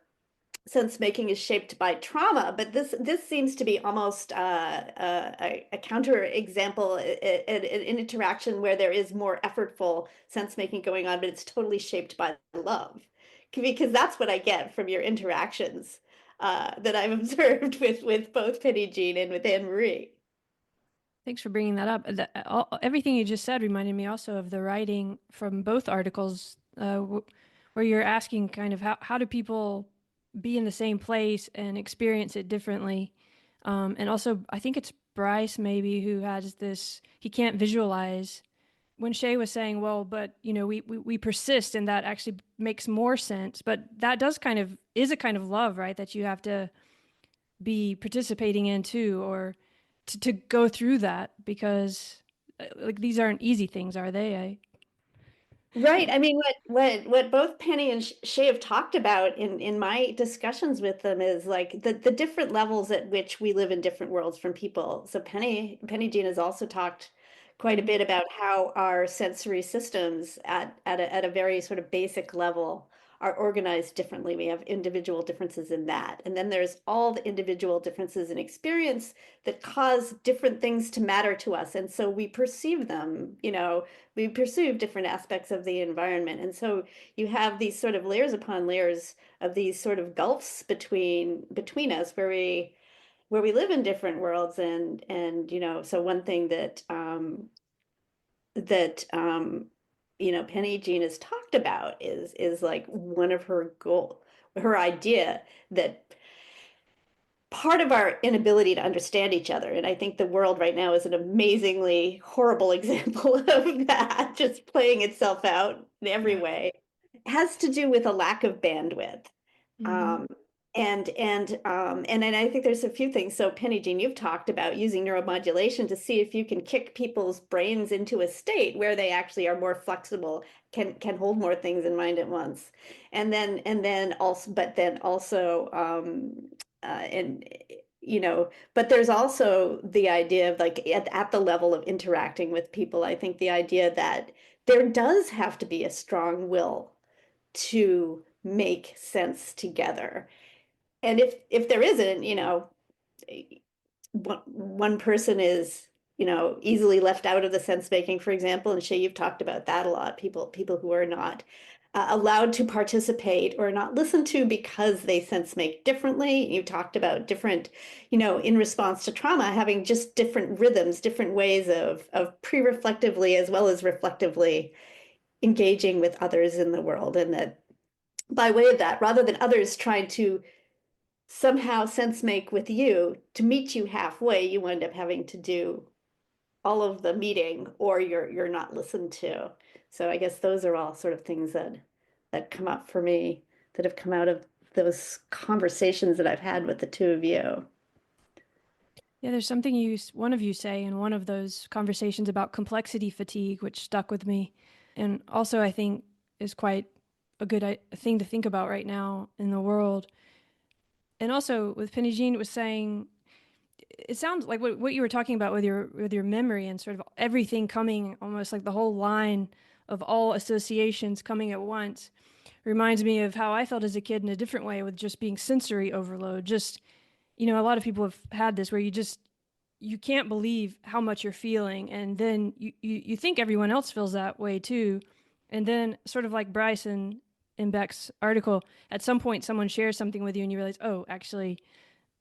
sense making is shaped by trauma, but this seems to be almost a counter example, an interaction where there is more effortful sense making going on, but it's totally shaped by love, because that's what I get from your interactions that I've observed with both Penijean and with Anne Marie. Thanks for bringing that up. Everything you just said reminded me also of the writing from both articles, where you're asking kind of how do people be in the same place and experience it differently. And also, I think it's Bryce maybe who has this, he can't visualize. When Shay was saying, well, but we persist, and that actually makes more sense. But that is a kind of love, right? That you have to be participating in too, or to go through that, because like these aren't easy things, are they? Right. I mean, what both Penny and Shay have talked about in my discussions with them is like the different levels at which we live in different worlds from people. So Penijean has also talked quite a bit about how our sensory systems at a very sort of basic level are organized differently. We have individual differences in that. And then there's all the individual differences in experience that cause different things to matter to us. And so we perceive them, we perceive different aspects of the environment. And so you have these sort of layers upon layers of these sort of gulfs between us where we live in different worlds. And so one thing that Penijean has talked about is like one of her idea that part of our inability to understand each other, and I think the world right now is an amazingly horrible example of that, just playing itself out in every way, has to do with a lack of bandwidth. Um, and then I think there's a few things. So Penijean, you've talked about using neuromodulation to see if you can kick people's brains into a state where they actually are more flexible, can hold more things in mind at once. And but there's also the idea of like at the level of interacting with people, I think the idea that there does have to be a strong will to make sense together. And if there isn't, one person is, easily left out of the sense making, for example, and Shay, you've talked about that a lot, people who are not allowed to participate or not listened to because they sense make differently. You talked about different, in response to trauma, having just different rhythms, different ways of pre-reflectively as well as reflectively engaging with others in the world. And that by way of that, rather than others trying to somehow sense make with you to meet you halfway, you end up having to do all of the meeting or you're not listened to. So I guess those are all sort of things that come up for me, that have come out of those conversations that I've had with the two of you. Yeah, there's something one of you say in one of those conversations about complexity fatigue, which stuck with me, and also I think is quite a good thing to think about right now in the world. And also with Penijean, it was saying, it sounds like what you were talking about with your memory and sort of everything coming, almost like the whole line of all associations coming at once, reminds me of how I felt as a kid in a different way with just being sensory overload. Just, a lot of people have had this where you can't believe how much you're feeling, and then you think everyone else feels that way too. And then sort of like Bryce in Beck's article, at some point someone shares something with you and you realize, oh, actually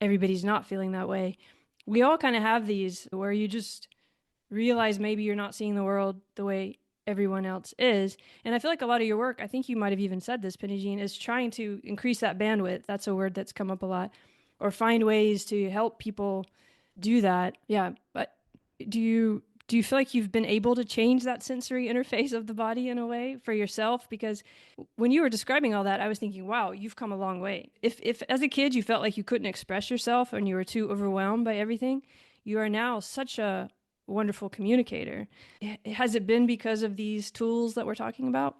everybody's not feeling that way. We all kind of have these where you just realize maybe you're not seeing the world the way everyone else is. And I feel like a lot of your work, I think you might have even said this, Penijean, is trying to increase that bandwidth. That's a word that's come up a lot. Or find ways to help people do that. Yeah. But do you feel like you've been able to change that sensory interface of the body in a way for yourself? Because when you were describing all that, I was thinking, wow, you've come a long way. If as a kid you felt like you couldn't express yourself and you were too overwhelmed by everything, you are now such a wonderful communicator. Has it been because of these tools that we're talking about?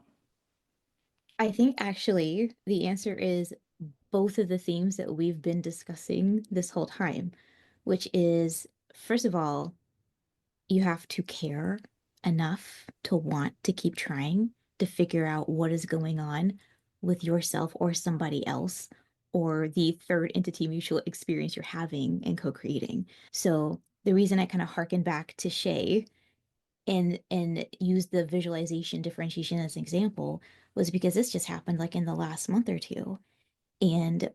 I think actually the answer is both of the themes that we've been discussing this whole time, which is, first of all, you have to care enough to want to keep trying to figure out what is going on with yourself or somebody else or the third entity mutual experience you're having and co-creating. So the reason I kind of harken back to Shay and use the visualization differentiation as an example was because this just happened like in the last month or two. And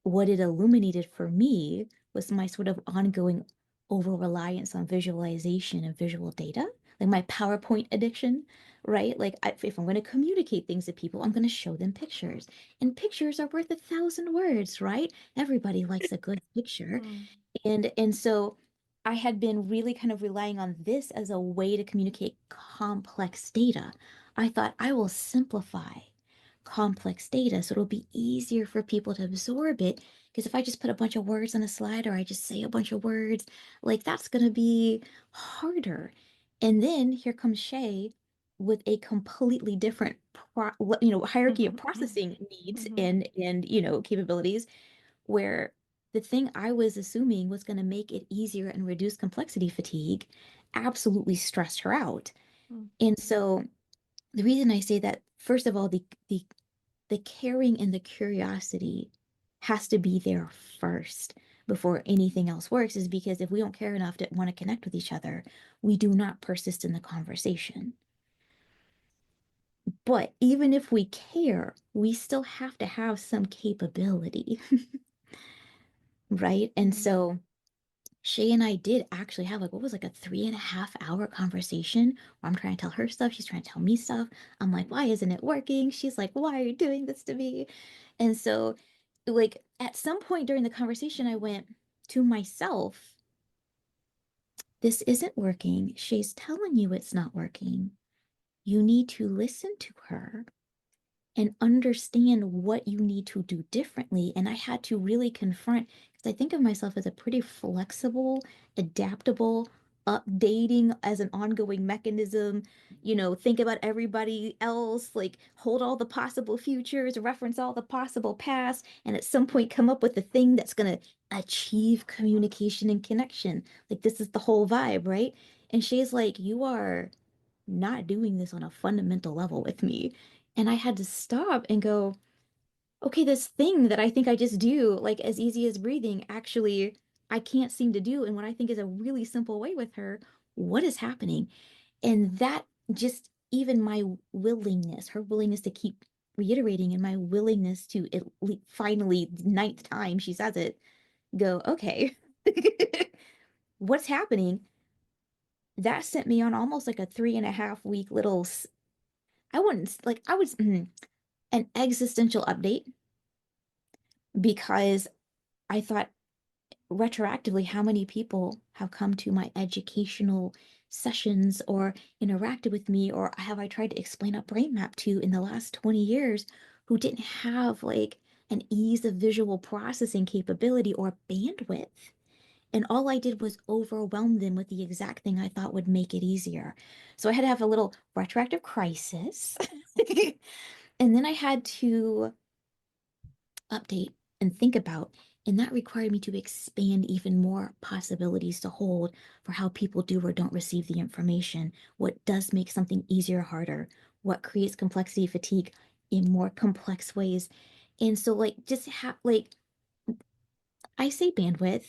what it illuminated for me was my sort of ongoing over reliance on visualization and visual data, like my PowerPoint addiction, right? Like if I'm going to communicate things to people, I'm going to show them pictures, and pictures are worth 1,000 words, right? Everybody likes a good picture. And so I had been really kind of relying on this as a way to communicate complex data. I thought I will simplify complex data so it'll be easier for people to absorb it. Because if I just put a bunch of words on a slide or I just say a bunch of words, like that's going to be harder. And then here comes Shay with a completely different hierarchy of processing needs and capabilities, where the thing I was assuming was going to make it easier and reduce complexity fatigue absolutely stressed her out. And so the reason I say that, first of all, the caring and the curiosity has to be there first before anything else works, is because if we don't care enough to want to connect with each other, we do not persist in the conversation. But even if we care, we still have to have some capability, right? And so Shay and I did actually have what was like a 3.5 hour conversation where I'm trying to tell her stuff. She's trying to tell me stuff. I'm like, why isn't it working? She's like, why are you doing this to me? And so, like, at some point during the conversation, I went to myself, this isn't working. Shay's telling you it's not working. You need to listen to her and understand what you need to do differently. And I had to really confront, because I think of myself as a pretty flexible, adaptable, updating as an ongoing mechanism, think about everybody else, like hold all the possible futures, reference all the possible past, and at some point come up with the thing that's going to achieve communication and connection. Like this is the whole vibe, right? And Shay's like, you are not doing this on a fundamental level with me. And I had to stop and go, okay, this thing that I think I just do, like as easy as breathing, actually, I can't seem to do. And what I think is a really simple way with her, what is happening? And that just even my willingness, her willingness to keep reiterating, and my willingness to finally, ninth time she says it, go, okay, what's happening? That sent me on almost like a 3.5 week little, I wouldn't like, I was an existential update, because I thought retroactively how many people have come to my educational sessions or interacted with me, or have I tried to explain a brain map to in the last 20 years, who didn't have like an ease of visual processing capability or bandwidth. And all I did was overwhelm them with the exact thing I thought would make it easier. So I had to have a little retroactive crisis. And then I had to update and think about. And that required me to expand even more possibilities to hold for how people do or don't receive the information. What does make something easier or harder? What creates complexity fatigue in more complex ways? And so, like, just like, I say bandwidth.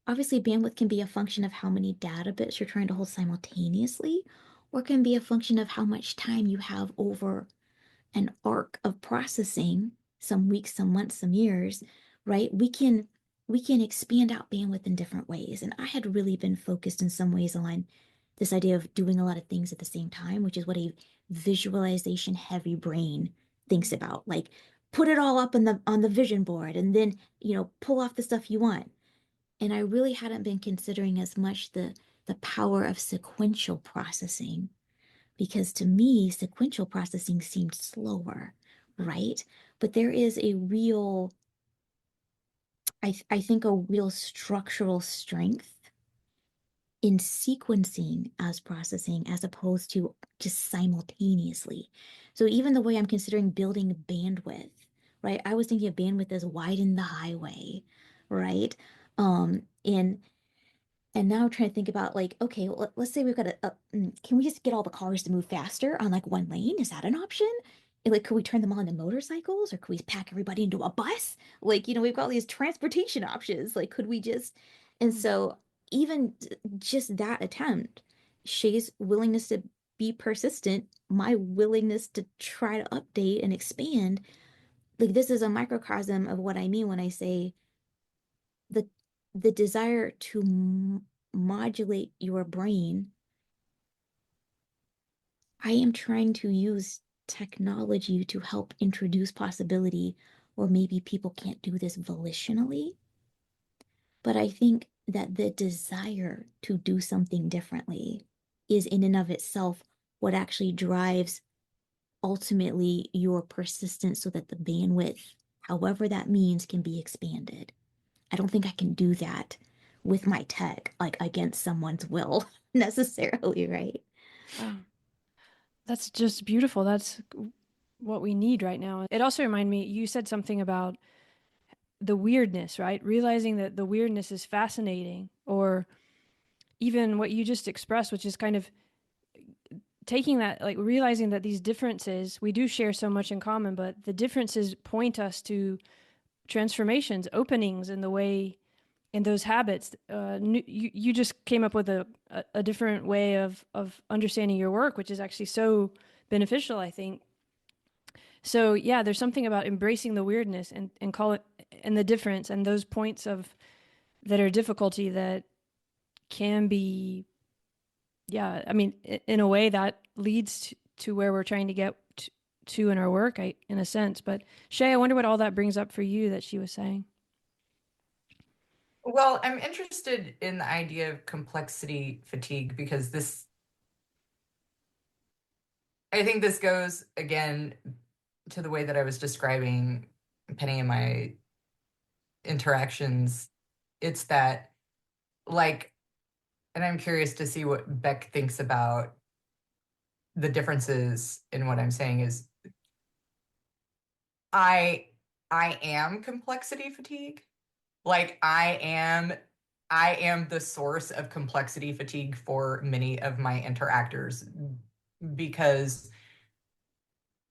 Obviously, bandwidth can be a function of how many data bits you're trying to hold simultaneously, or can be a function of how much time you have over an arc of processing, some weeks, some months, some years, right? We can expand out bandwidth in different ways. And I had really been focused in some ways on this idea of doing a lot of things at the same time, which is what a visualization heavy brain thinks about. Like put it all up on the vision board and then, pull off the stuff you want. And I really hadn't been considering as much the power of sequential processing, because to me, sequential processing seemed slower, right? But there is a real, I think, a real structural strength in sequencing as processing as opposed to just simultaneously. So even the way I'm considering building bandwidth, right? I was thinking of bandwidth as widen the highway, right? And now I'm trying to think about like, okay, well, let's say we've got can we just get all the cars to move faster on like one lane? Is that an option? And, like, could we turn them all into motorcycles, or could we pack everybody into a bus? Like, we've got all these transportation options. Like, could we just, and so even just that attempt, Shay's willingness to be persistent, my willingness to try to update and expand, like this is a microcosm of what I mean when I say the the desire to modulate your brain, I am trying to use technology to help introduce possibility, or maybe people can't do this volitionally. But I think that the desire to do something differently is in and of itself what actually drives ultimately your persistence so that the bandwidth, however that means, can be expanded. I don't think I can do that with my tech, like against someone's will necessarily, right? Wow. That's just beautiful. That's what we need right now. It also reminded me, you said something about the weirdness, right? Realizing that the weirdness is fascinating, or even what you just expressed, which is kind of taking that, like realizing that these differences, we do share so much in common, but the differences point us to transformations, openings in the way, in those habits. You just came up with a different way of understanding your work, which is actually so beneficial, I think. So yeah, there's something about embracing the weirdness and call it, and the difference and those points of that are difficulty that can be, yeah, I mean, in a way that leads to where we're trying to get to in our work, in a sense. But Shay, I wonder what all that brings up for you that she was saying. Well, I'm interested in the idea of complexity fatigue because I think this goes again to the way that I was describing Penny and my interactions. It's that, like, and I'm curious to see what Beck thinks about the differences in what I'm saying is I am complexity fatigue. Like I am the source of complexity fatigue for many of my interactors because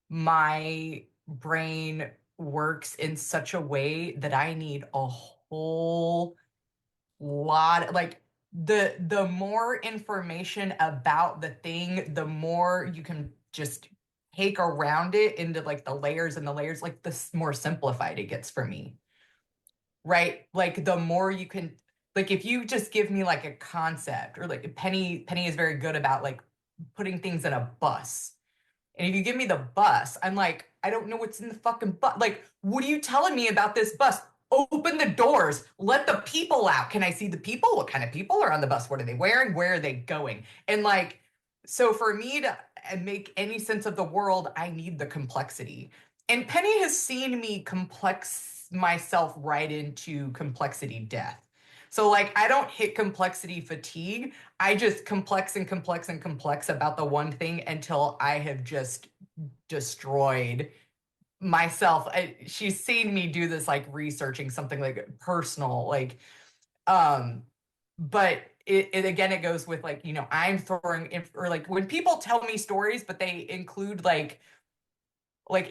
my brain works in such a way that I need a whole lot, like the more information about the thing, the more you can just take around it into like the layers and the layers, like the more simplified it gets for me, right? Like the more you can, like if you just give me like a concept, or like Penny is very good about like putting things in a bus. And if you give me the bus, I'm like, I don't know what's in the fucking bus. Like, what are you telling me about this bus? Open the doors. Let the people out. Can I see the people? What kind of people are on the bus? What are they wearing? Where are they going? And like, so for me to make any sense of the world, I need the complexity. And Penny has seen me complex myself right into complexity death. So like, I don't hit complexity fatigue. I just complex and complex and complex about the one thing until I have just destroyed myself. She's seen me do this, like researching something like personal, like, but it again, it goes with like, I'm throwing, or like when people tell me stories, but they include like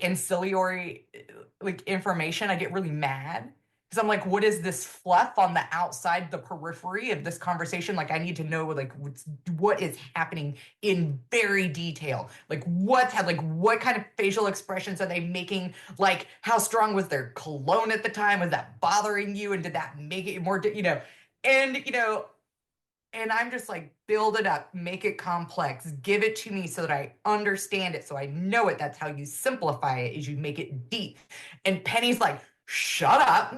ancillary like information, I get really mad because I'm like, what is this fluff on the outside, the periphery of this conversation? Like, I need to know like what is happening in very detail. Like what kind of facial expressions are they making? Like how strong was their cologne at the time? Was that bothering you? And did that make it more, and I'm just like, build it up, make it complex, give it to me so that I understand it, so I know it. That's how you simplify it, is you make it deep. And Penny's like, shut up.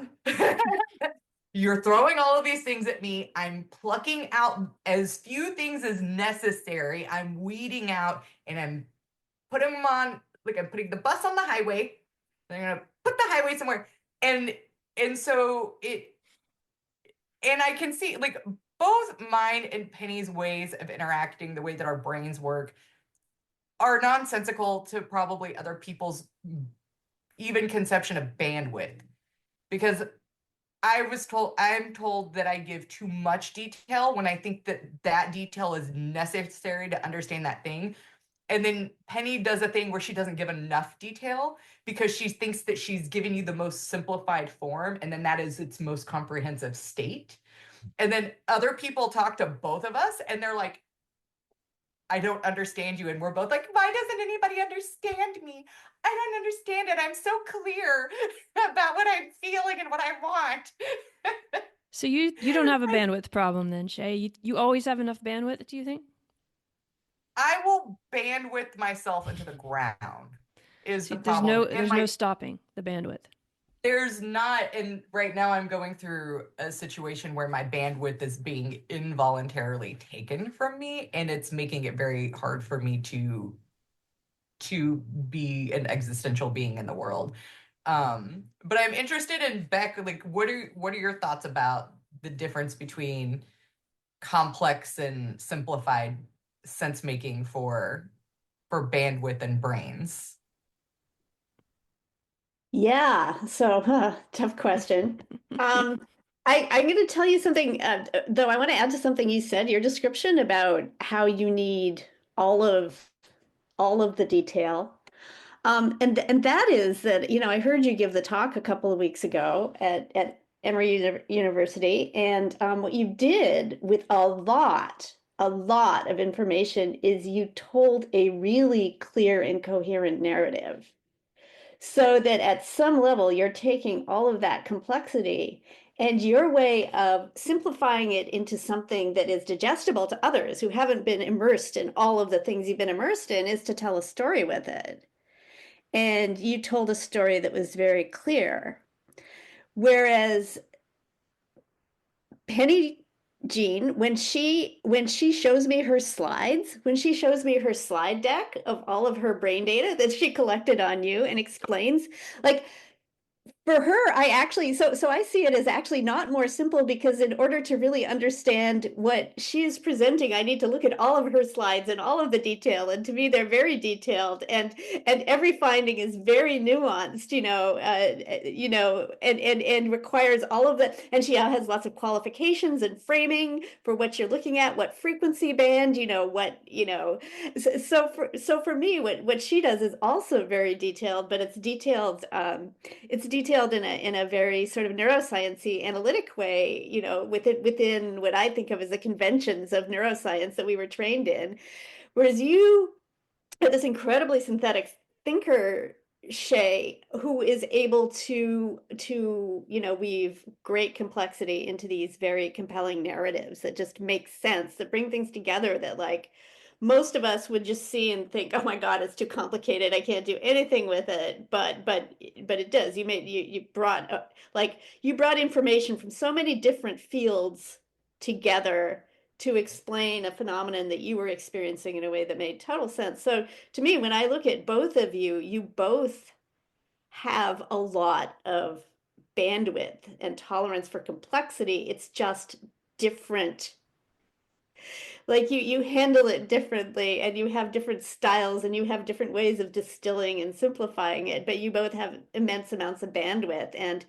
You're throwing all of these things at me. I'm plucking out as few things as necessary. I'm weeding out and I'm putting them on, like I'm putting the bus on the highway. They're gonna put the highway somewhere. And so and I can see like both mine and Penny's ways of interacting, the way that our brains work, are nonsensical to probably other people's even conception of bandwidth. Because I'm told that I give too much detail when I think that that detail is necessary to understand that thing. And then Penny does a thing where she doesn't give enough detail because she thinks that she's giving you the most simplified form, and then that is its most comprehensive state. And then other people talk to both of us and they're like, I don't understand you. And we're both like, why doesn't anybody understand me? I don't understand it. I'm so clear about what I'm feeling and what I want. So you don't have a bandwidth problem then, Shay. You always have enough bandwidth, do you think? I will bandwidth myself into the ground is See, the problem. there's no stopping the bandwidth. There's not, and right now I'm going through a situation where my bandwidth is being involuntarily taken from me, and it's making it very hard for me to be an existential being in the world. But I'm interested in, Beck, like what are your thoughts about the difference between complex and simplified sense making for bandwidth and brains? Yeah, so tough question. I'm going to tell you something, though I want to add to something you said, your description about how you need all of the detail. And that is that, I heard you give the talk a couple of weeks ago at Emory University, and what you did with a lot of information is you told a really clear and coherent narrative. So that at some level, you're taking all of that complexity and your way of simplifying it into something that is digestible to others who haven't been immersed in all of the things you've been immersed in is to tell a story with it. And you told a story that was very clear. Whereas Penijean, when she shows me her slides, when she shows me her slide deck of all of her brain data that she collected on you and explains, like for her, I actually so I see it as actually not more simple because in order to really understand what she is presenting, I need to look at all of her slides and all of the detail. And to me, they're very detailed, and every finding is very nuanced, and requires all of the. And she has lots of qualifications and framing for what you're looking at, what frequency band, So for me, what she does is also very detailed, but it's detailed. It's detailed in a very sort of neuroscience-y analytic way, within what I think of as the conventions of neuroscience that we were trained in. Whereas you are this incredibly synthetic thinker, Shay, who is able to weave great complexity into these very compelling narratives that just make sense, that bring things together that like most of us would just see and think, oh my God, it's too complicated. I can't do anything with it. But it does. You brought information from so many different fields together to explain a phenomenon that you were experiencing in a way that made total sense. So to me, when I look at both of you, you both have a lot of bandwidth and tolerance for complexity. It's just different. Like you handle it differently and you have different styles and you have different ways of distilling and simplifying it, but you both have immense amounts of bandwidth. And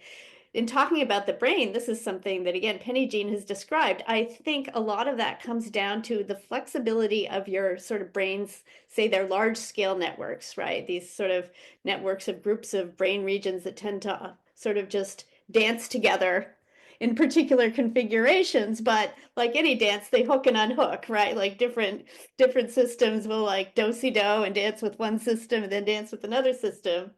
in talking about the brain, this is something that, again, Penijean has described. I think a lot of that comes down to the flexibility of your sort of brains, say they're large scale networks, right? These sort of networks of groups of brain regions that tend to sort of just dance together in particular configurations, but like any dance, they hook and unhook, right? Like different systems will like do-si-do and dance with one system and then dance with another system.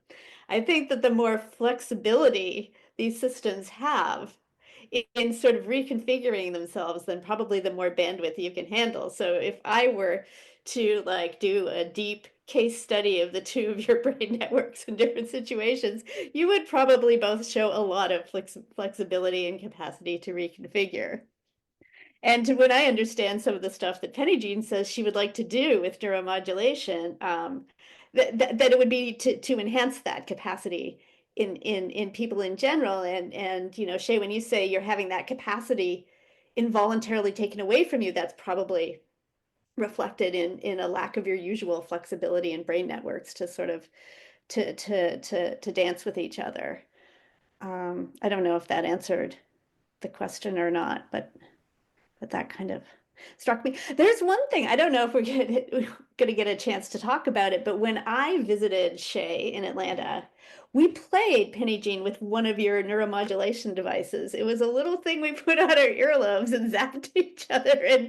I think that the more flexibility these systems have in sort of reconfiguring themselves, then probably the more bandwidth you can handle. So if I were to like do a deep case study of the two of your brain networks in different situations, you would probably both show a lot of flexibility and capacity to reconfigure. And when I understand some of the stuff that Penijean says she would like to do with neuromodulation, that it would be to enhance that capacity in people in general. And Shay, when you say you're having that capacity involuntarily taken away from you, that's probably reflected in a lack of your usual flexibility in brain networks to sort of to dance with each other. I don't know if that answered the question or not, but that kind of struck me. There's one thing, I don't know if we're going to get a chance to talk about it, but when I visited Shay in Atlanta, we played Penijean with one of your neuromodulation devices. It was a little thing we put on our earlobes and zapped each other.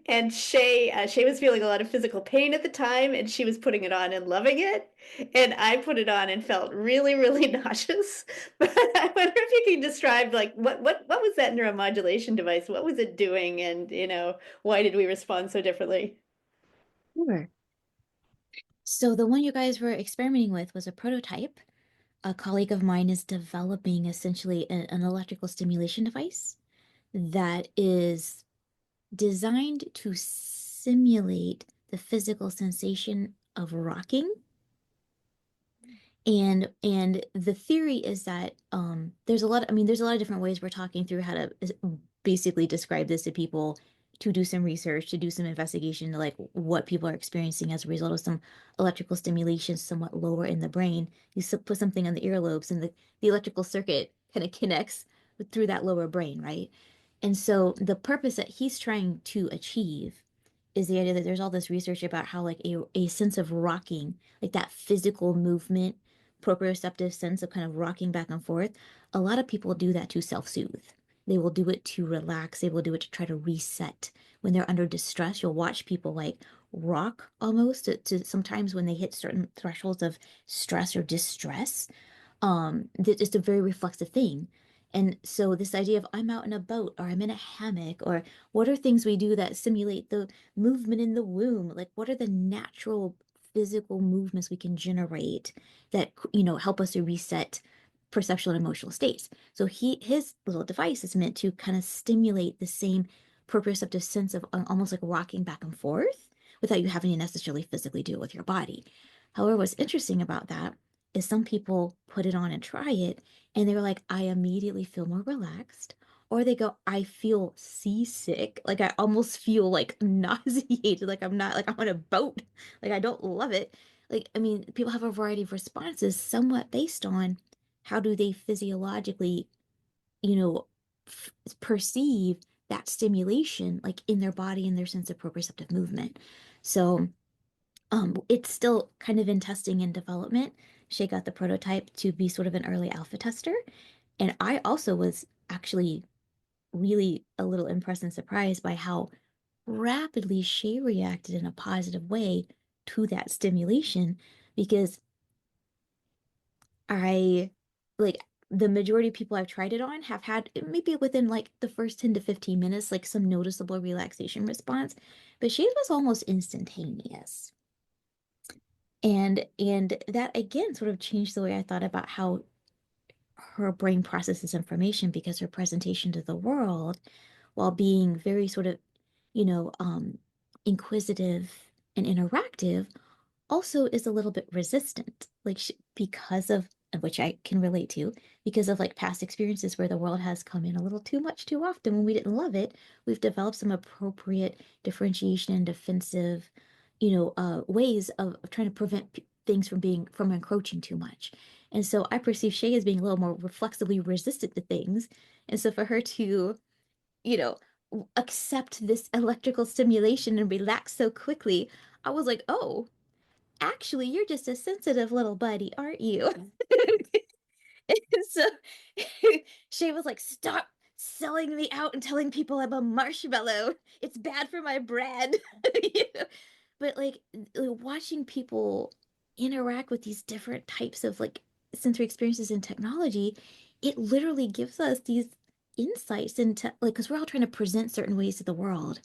And Shay was feeling a lot of physical pain at the time, and she was putting it on and loving it. And I put it on and felt really, really nauseous. But I wonder if you can describe like what was that neuromodulation device? What was it doing? And why did we respond so differently? Sure. So the one you guys were experimenting with was a prototype. A colleague of mine is developing essentially an electrical stimulation device that is designed to simulate the physical sensation of rocking. And the theory is that there's a lot of different ways we're talking through how to basically describe this to people, to do some research, to do some investigation to like what people are experiencing as a result of some electrical stimulation somewhat lower in the brain. You put something on the earlobes and the electrical circuit kind of connects through that lower brain, right? And so the purpose that he's trying to achieve is the idea that there's all this research about how like a sense of rocking, like that physical movement, proprioceptive sense of kind of rocking back and forth. A lot of people do that to self-soothe. They will do it to relax. They will do it to try to reset. When they're under distress, you'll watch people like rock almost to sometimes when they hit certain thresholds of stress or distress. It's a very reflexive thing. And so this idea of I'm out in a boat or I'm in a hammock, or what are things we do that simulate the movement in the womb? Like what are the natural physical movements we can generate that help us to reset perceptual and emotional states? So his little device is meant to kind of stimulate the same proprioceptive sense of almost like rocking back and forth without you having to necessarily physically do it with your body. However, what's interesting about that is some people put it on and try it and they were like, I immediately feel more relaxed. Or they go, I feel seasick. Like I almost feel like nauseated. Like I'm not, like I'm on a boat. Like I don't love it. Like, I mean, people have a variety of responses somewhat based on how do they physiologically, you know, perceive that stimulation, like in their body and their sense of proprioceptive movement. So it's still kind of in testing and development. Shay got the prototype to be sort of an early alpha tester. And I also was actually really a little impressed and surprised by how rapidly Shay reacted in a positive way to that stimulation, because I like the majority of people I've tried it on have had maybe within like the first 10 to 15 minutes, like some noticeable relaxation response, but Shay's was almost instantaneous. And that again sort of changed the way I thought about how her brain processes information, because her presentation to the world, while being very sort of, you know, inquisitive and interactive, also is a little bit resistant, like because of, which I can relate to, because of like past experiences where the world has come in a little too much too often when we didn't love it. We've developed some appropriate differentiation and defensive, ways of trying to prevent things from encroaching too much. And so I perceive Shay as being a little more reflexively resistant to things. And so for her to, you know, accept this electrical stimulation and relax so quickly, I was like, oh, actually, you're just a sensitive little buddy, aren't you? And so Shay was like, stop selling me out and telling people I'm a marshmallow. It's bad for my bread. You know? But like watching people interact with these different types of like sensory experiences and technology, it literally gives us these insights into like, because we're all trying to present certain ways to the world,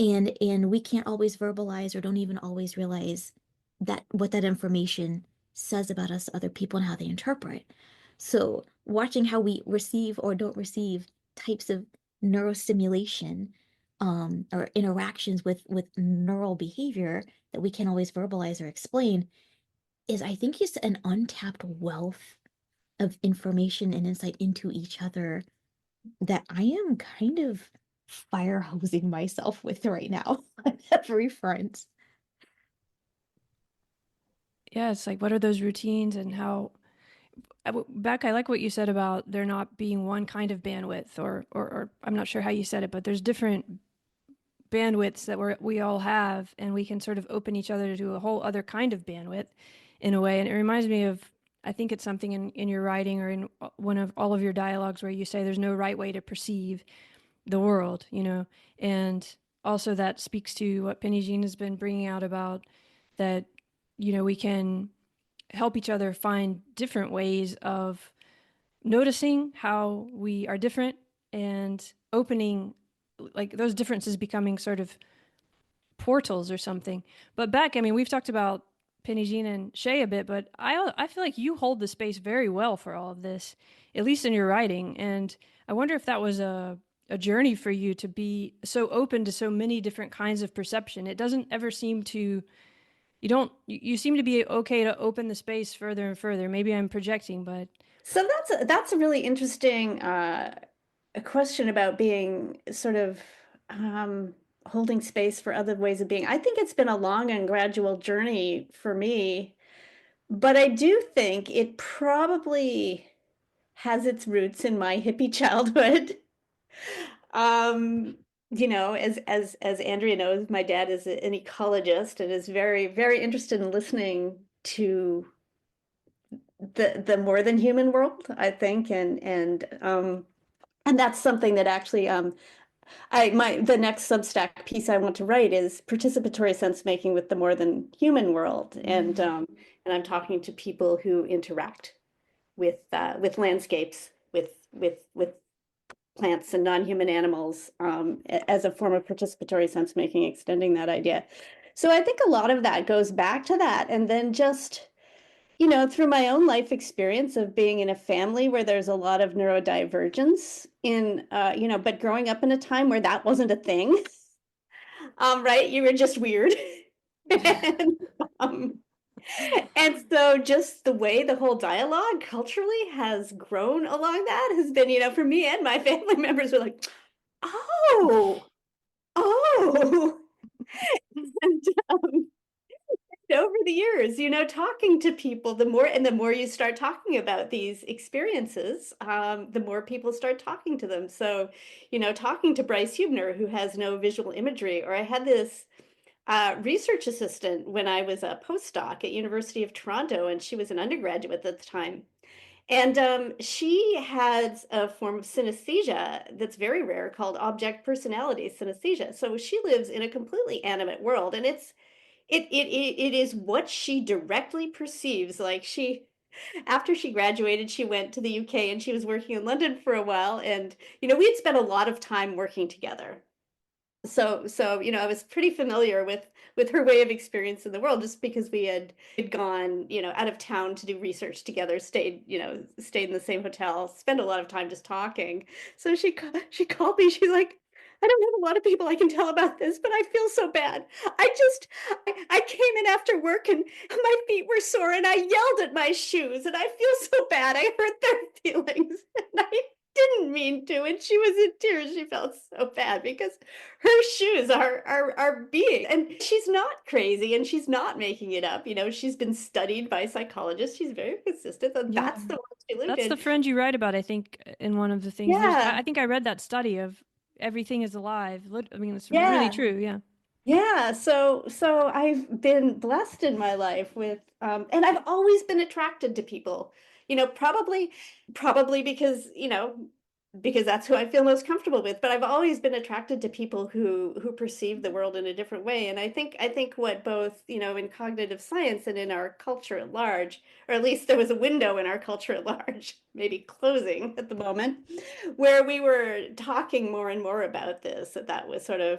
and we can't always verbalize or don't even always realize that what that information says about us to other people and how they interpret. So watching how we receive or don't receive types of neurostimulation, or interactions with neural behavior that we can't always verbalize or explain, is I think just an untapped wealth of information and insight into each other that I am kind of fire hosing myself with right now on every front. Yeah, it's like, what are those routines and how, Beck, I like what you said about there not being one kind of bandwidth, or I'm not sure how you said it, but there's different bandwidths that we all have, and we can sort of open each other to a whole other kind of bandwidth in a way. And it reminds me of, I think it's something in your writing or in one of all of your dialogues where you say there's no right way to perceive the world, and also that speaks to what Penijean has been bringing out about that, we can help each other find different ways of noticing how we are different and opening, like those differences becoming sort of portals or something. But Beck, I mean, we've talked about Penijean and Shay a bit, but I feel like you hold the space very well for all of this, at least in your writing. And I wonder if that was a journey for you to be so open to so many different kinds of perception. It doesn't ever seem to, you seem to be okay to open the space further and further. Maybe I'm projecting, but. So that's a really interesting a question about being sort of holding space for other ways of being. I think it's been a long and gradual journey for me, but I do think it probably has its roots in my hippie childhood. As Andrea knows, my dad is an ecologist and is very, very interested in listening to the more than human world, I think, and that's something that actually the next Substack piece I want to write is participatory sense making with the more than human world, and I'm talking to people who interact with landscapes, with plants and non-human animals as a form of participatory sense making, extending that idea. So I think a lot of that goes back to that, and then just through my own life experience of being in a family where there's a lot of neurodivergence but growing up in a time where that wasn't a thing, right? You were just weird. And so just the way the whole dialogue culturally has grown along that has been, for me and my family members were like, oh, and over the years, talking to people, the more you start talking about these experiences, the more people start talking to them. So, talking to Bryce Hubner, who has no visual imagery, or I had this research assistant when I was a postdoc at University of Toronto, and she was an undergraduate at the time. And she has a form of synesthesia that's very rare called object personality synesthesia. So she lives in a completely animate world, and it is what she directly perceives. Like after she graduated, she went to the UK and she was working in London for a while, and we had spent a lot of time working together. So I was pretty familiar with her way of experiencing the world, just because we had gone out of town to do research together, stayed in the same hotel, spent a lot of time just talking. So she called me, she's like, I don't have a lot of people I can tell about this, but I feel so bad. I came in after work and my feet were sore and I yelled at my shoes and I feel so bad. I hurt their feelings and I didn't mean to. And she was in tears. She felt so bad because her shoes are being, and she's not crazy and she's not making it up. She's been studied by psychologists. She's very consistent. And that's the one she lived in. That's the friend you write about, I think, in one of the things. Yeah. I think I read that study of everything is alive. I mean, it's really true. Yeah. Yeah. So I've been blessed in my life with, and I've always been attracted to people, probably because, because that's who I feel most comfortable with. But I've always been attracted to people who perceive the world in a different way. And I think what both, in cognitive science and in our culture at large, or at least there was a window in our culture at large, maybe closing at the moment, where we were talking more and more about this, that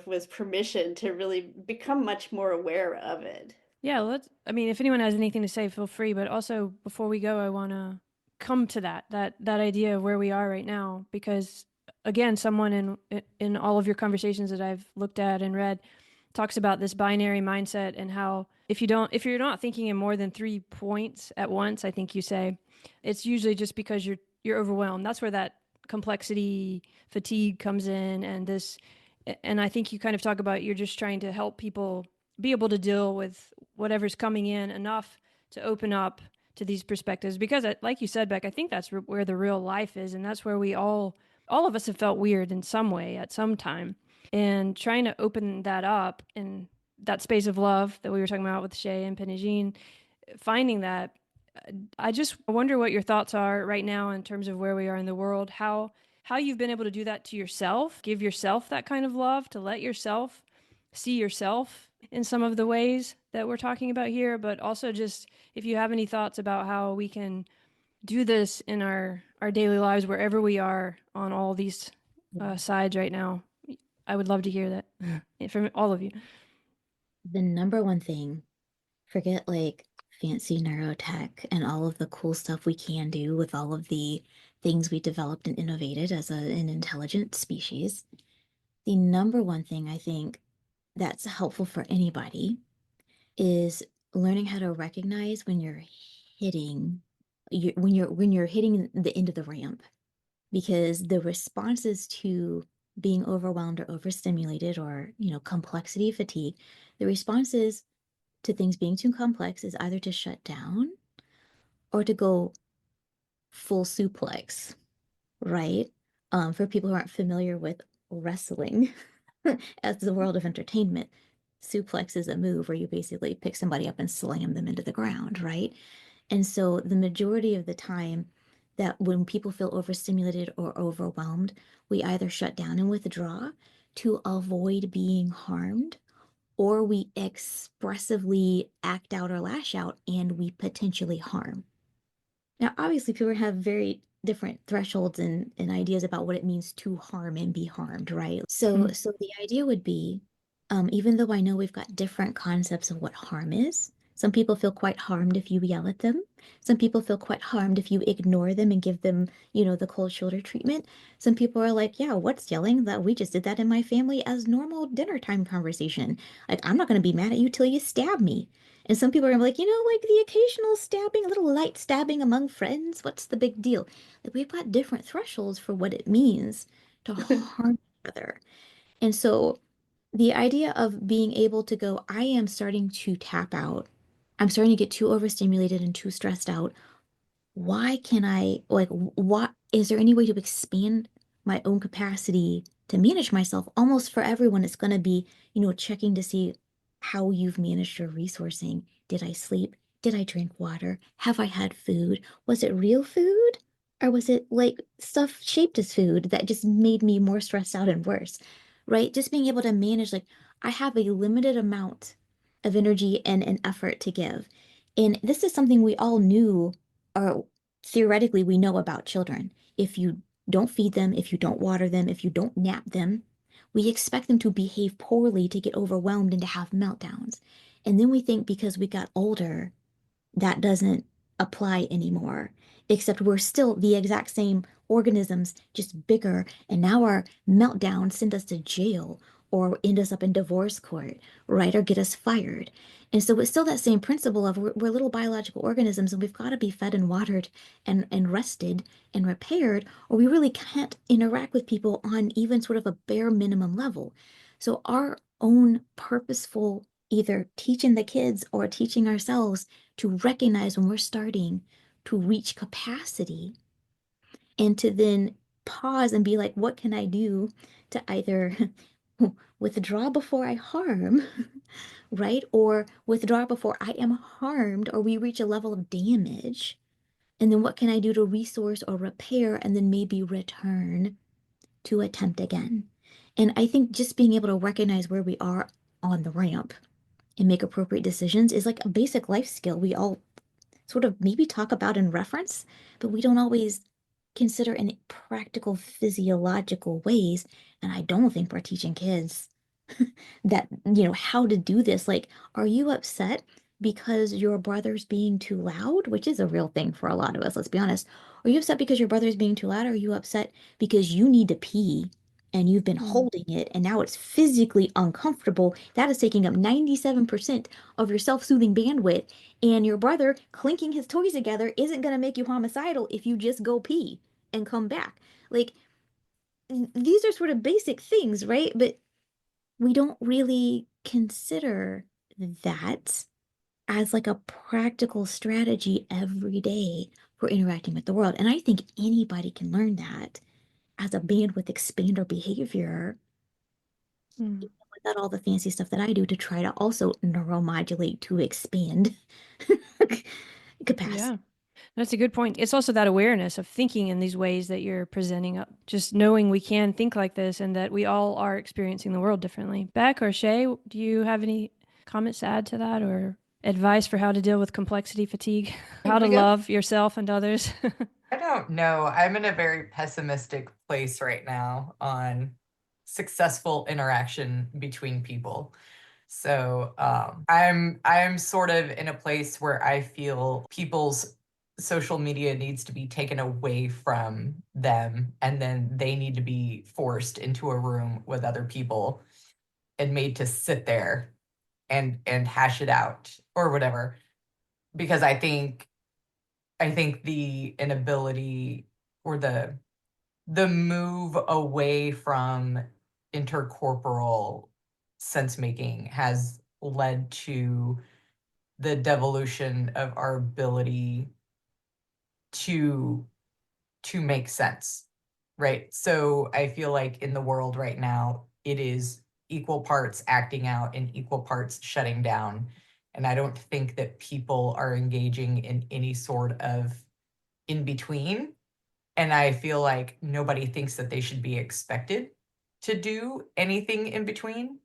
was permission to really become much more aware of it. Yeah, if anyone has anything to say, feel free. But also, before we go, I want to come to that idea of where we are right now, because again, someone in all of your conversations that I've looked at and read talks about this binary mindset and how if you're not thinking in more than 3 points at once, I think you say, it's usually just because you're overwhelmed. That's where that complexity fatigue comes in, and I think you kind of talk about you're just trying to help people be able to deal with whatever's coming in enough to open up to these perspectives, because like you said, Beck, I think that's where the real life is, and that's where we all of us have felt weird in some way at some time. and trying to open that up in that space of love that we were talking about with Shay and Penijean, finding that. I just wonder what your thoughts are right now in terms of where we are in the world, how you've been able to do that to yourself, give yourself that kind of love, to let yourself see yourself in some of the ways that we're talking about here, but also just if you have any thoughts about how we can do this in our daily lives wherever we are on all these sides right now. I would love to hear that from all of you. The number one thing, forget like fancy neurotech and all of the cool stuff we can do with all of the things we developed and innovated as an intelligent species. The number one thing I think that's helpful for anybody is learning how to recognize when you're hitting when you're hitting the end of the ramp, because the responses to being overwhelmed or overstimulated or complexity fatigue, the responses to things being too complex is either to shut down or to go full suplex, right? For people who aren't familiar with wrestling as the world of entertainment, suplex is a move where you basically pick somebody up and slam them into the ground, right? And so the majority of the time that when people feel overstimulated or overwhelmed, we either shut down and withdraw to avoid being harmed, or we expressively act out or lash out and we potentially harm. Now, obviously, people have very different thresholds and ideas about what it means to harm and be harmed, right? So the idea would be, even though I know we've got different concepts of what harm is, some people feel quite harmed if you yell at them. Some people feel quite harmed if you ignore them and give them, the cold shoulder treatment. Some people are like, yeah, what's yelling? That we just did that in my family as normal dinner time conversation. Like, I'm not going to be mad at you till you stab me. And some people are like, like the occasional stabbing, a little light stabbing among friends. What's the big deal? Like, we've got different thresholds for what it means to harm each other. And so the idea of being able to go, I am starting to tap out. I'm starting to get too overstimulated and too stressed out. Why can I, like, what is there any way to expand my own capacity to manage myself? Almost for everyone, it's going to be, checking to see how you've managed your resourcing. Did I sleep? Did I drink water? Have I had food? Was it real food? Or was it like stuff shaped as food that just made me more stressed out and worse? Right? Just being able to manage, like, I have a limited amount of energy and an effort to give. And this is something we all knew, or theoretically we know about children. If you don't feed them, if you don't water them, if you don't nap them, we expect them to behave poorly, to get overwhelmed, and to have meltdowns. And then we think because we got older, that doesn't apply anymore, except we're still the exact same organisms, just bigger. And now our meltdowns send us to jail or end us up in divorce court, right? Or get us fired. And so it's still that same principle of we're little biological organisms and we've got to be fed and watered and rested and repaired, or we really can't interact with people on even sort of a bare minimum level. So our own purposeful either teaching the kids or teaching ourselves to recognize when we're starting to reach capacity and to then pause and be like, what can I do to either withdraw before I harm, right? Or withdraw before I am harmed or we reach a level of damage. And then what can I do to resource or repair and then maybe return to attempt again? And I think just being able to recognize where we are on the ramp and make appropriate decisions is like a basic life skill we all sort of maybe talk about in reference, but we don't always consider in practical physiological ways. And I don't think we're teaching kids that, how to do this. Like, are you upset because your brother's being too loud? Which is a real thing for a lot of us, let's be honest. Are you upset because your brother's being too loud? Or are you upset because you need to pee and you've been holding it and now it's physically uncomfortable? That is taking up 97% of your self-soothing bandwidth. And your brother clinking his toys together isn't going to make you homicidal if you just go pee and come back. Like, these are sort of basic things, right? But we don't really consider that as like a practical strategy every day for interacting with the world. And I think anybody can learn that as a bandwidth expander behavior Hmm. without all the fancy stuff that I do to try to also neuromodulate to expand capacity. Yeah. That's a good point. It's also that awareness of thinking in these ways that you're presenting up. Just knowing we can think like this and that we all are experiencing the world differently. Beck or Shay, do you have any comments to add to that or advice for how to deal with complexity fatigue? How to love yourself and others? I don't know. I'm in a very pessimistic place right now on successful interaction between people. So I'm sort of in a place where I feel people's social media needs to be taken away from them, and then they need to be forced into a room with other people and made to sit there and hash it out or whatever. Because I think the inability or the move away from intercorporal sense making has led to the devolution of our ability to make sense, right? So I feel like in the world right now, it is equal parts acting out and equal parts shutting down. And I don't think that people are engaging in any sort of in between. And I feel like nobody thinks that they should be expected to do anything in between.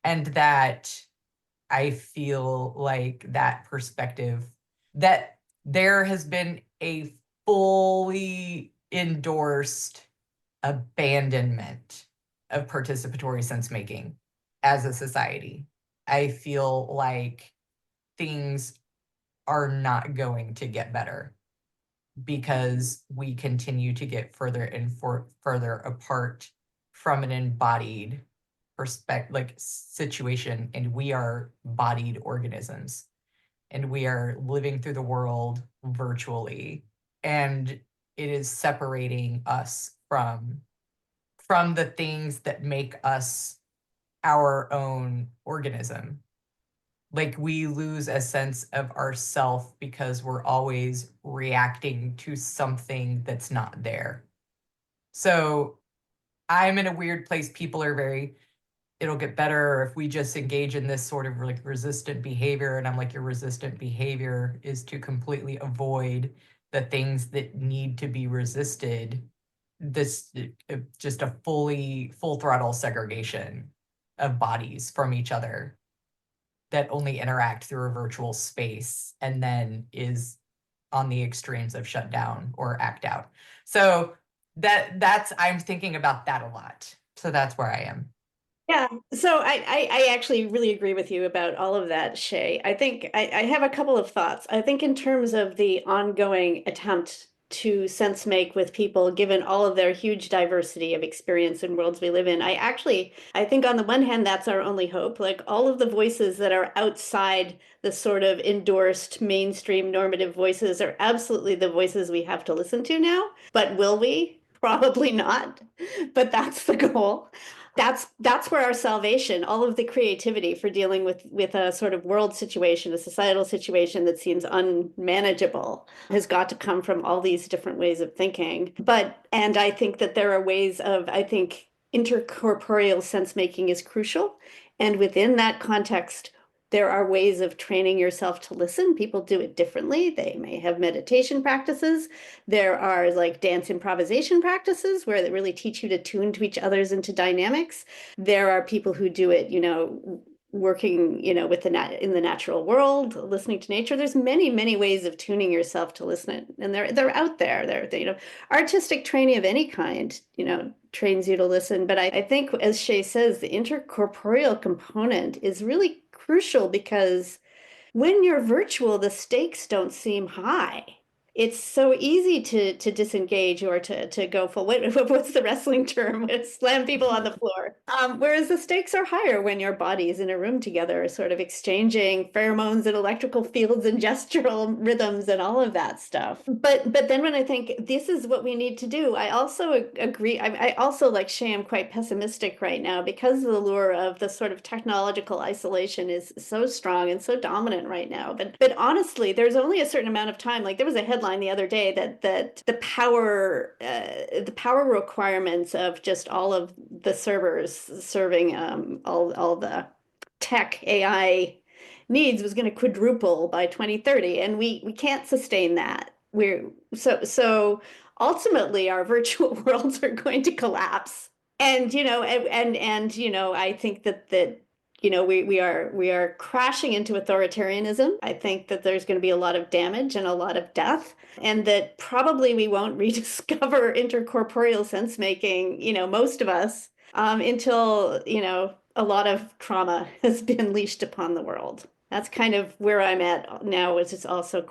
And that I feel like that perspective, that there has been a fully endorsed abandonment of participatory sense making as a society. I feel like things are not going to get better because we continue to get further and further apart from an embodied perspective, like situation, and we are bodied organisms, and we are living through the world virtually, and it is separating us from the things that make us our own organism. Like we lose a sense of ourself because we're always reacting to something that's not there. So I'm in a weird place. People are very, it'll get better if we just engage in this sort of like resistant behavior. And I'm like, your resistant behavior is to completely avoid the things that need to be resisted. This just a full throttle segregation of bodies from each other that only interact through a virtual space and then is on the extremes of shut down or act out. So that's I'm thinking about that a lot. So that's where I am. Yeah, so I actually really agree with you about all of that, Shay. I think I have a couple of thoughts. I think in terms of the ongoing attempt to sense make with people, given all of their huge diversity of experience and worlds we live in, I think on the one hand, that's our only hope. Like all of the voices that are outside the sort of endorsed mainstream normative voices are absolutely the voices we have to listen to now. But will we? Probably not. But that's the goal. That's where our salvation, all of the creativity for dealing with a sort of world situation, a societal situation that seems unmanageable, has got to come from all these different ways of thinking. And I think that there are ways of, I think intercorporeal sense making is crucial. And within that context, there are ways of training yourself to listen. People do it differently. They may have meditation practices. There are like dance improvisation practices where they really teach you to tune to each other's into dynamics. There are people who do it, working, with in the natural world, listening to nature. There's many ways of tuning yourself to listen, and they're out there. Artistic training of any kind, trains you to listen. But I think, as Shay says, the intercorporeal component is really crucial because when you're virtual, the stakes don't seem high. It's so easy to disengage or to go full. What's the wrestling term? Slam people on the floor. Whereas the stakes are higher when your bodies in a room together, sort of exchanging pheromones and electrical fields and gestural rhythms and all of that stuff. But then when I think this is what we need to do, I also agree. I also, like Shay, I'm quite pessimistic right now because the lure of the sort of technological isolation is so strong and so dominant right now. But honestly, there's only a certain amount of time. Like there was a headline headline the other day that the power requirements of just all of the servers serving all the tech AI needs was going to quadruple by 2030, and we can't sustain that. We're so ultimately our virtual worlds are going to collapse. And I think that we are crashing into authoritarianism. I think that there's going to be a lot of damage and a lot of death, and that probably we won't rediscover intercorporeal sense making, most of us, until, a lot of trauma has been unleashed upon the world. That's kind of where I'm at now, which is also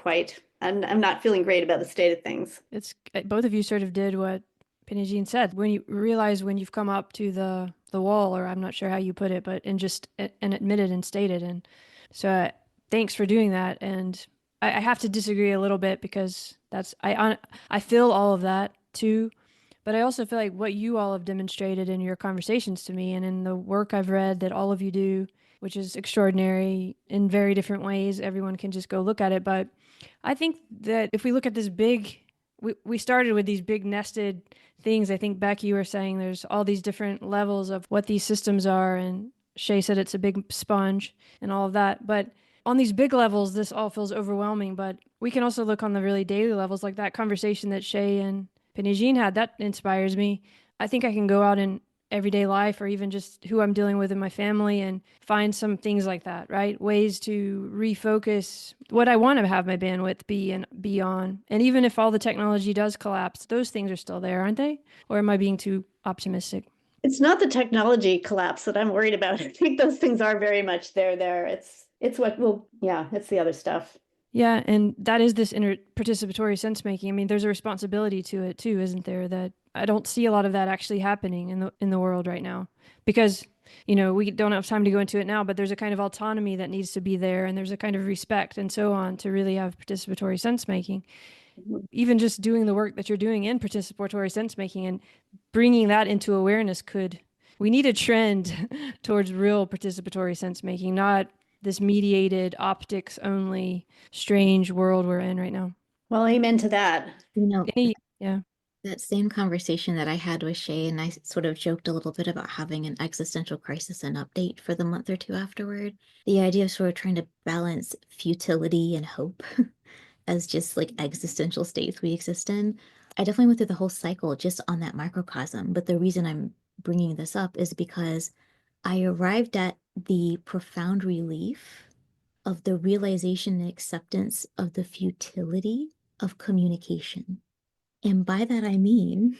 I'm not feeling great about the state of things. It's both of you sort of did what Penijean said. When you realize when you've come up to the wall, or I'm not sure how you put it, but and admitted and stated. And so thanks for doing that. And I have to disagree a little bit, because I feel all of that too. But I also feel like what you all have demonstrated in your conversations to me and in the work I've read that all of you do, which is extraordinary in very different ways. Everyone can just go look at it. But I think that if we look at this we started with these big nested things. I think, Beck, you were saying there's all these different levels of what these systems are. And Shay said it's a big sponge and all of that. But on these big levels, this all feels overwhelming. But we can also look on the really daily levels, like that conversation that Shay and Penijean had. That inspires me. I think I can go out in everyday life, or even just who I'm dealing with in my family, and find some things like that, right? Ways to refocus what I want to have my bandwidth be and be on. And even if all the technology does collapse, those things are still there, aren't they? Or am I being too optimistic? It's not the technology collapse that I'm worried about. I think those things are very much there. It's it's the other stuff. Yeah, and that is this participatory sense making. I mean, there's a responsibility to it too, isn't there? That I don't see a lot of that actually happening in the world right now, because we don't have time to go into it now. But there's a kind of autonomy that needs to be there, and there's a kind of respect and so on to really have participatory sense making. Even just doing the work that you're doing in participatory sense making and bringing that into awareness we need a trend towards real participatory sense making, not this mediated optics only strange world we're in right now. Well, amen to that. Yeah. That same conversation that I had with Shay, and I sort of joked a little bit about having an existential crisis and update for the month or two afterward. The idea of sort of trying to balance futility and hope as just like existential states we exist in. I definitely went through the whole cycle just on that microcosm. But the reason I'm bringing this up is because I arrived at the profound relief of the realization and acceptance of the futility of communication. And by that, I mean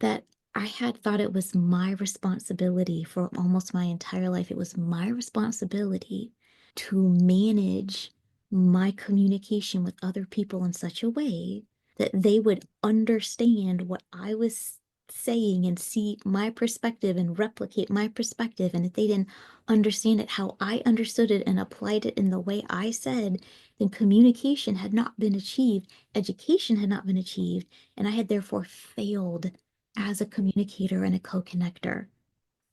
that I had thought it was my responsibility for almost my entire life. It was my responsibility to manage my communication with other people in such a way that they would understand what I was saying and see my perspective and replicate my perspective. And if they didn't understand it how I understood it and applied it in the way I said, then communication had not been achieved, education had not been achieved, and I had therefore failed as a communicator and a co-connector.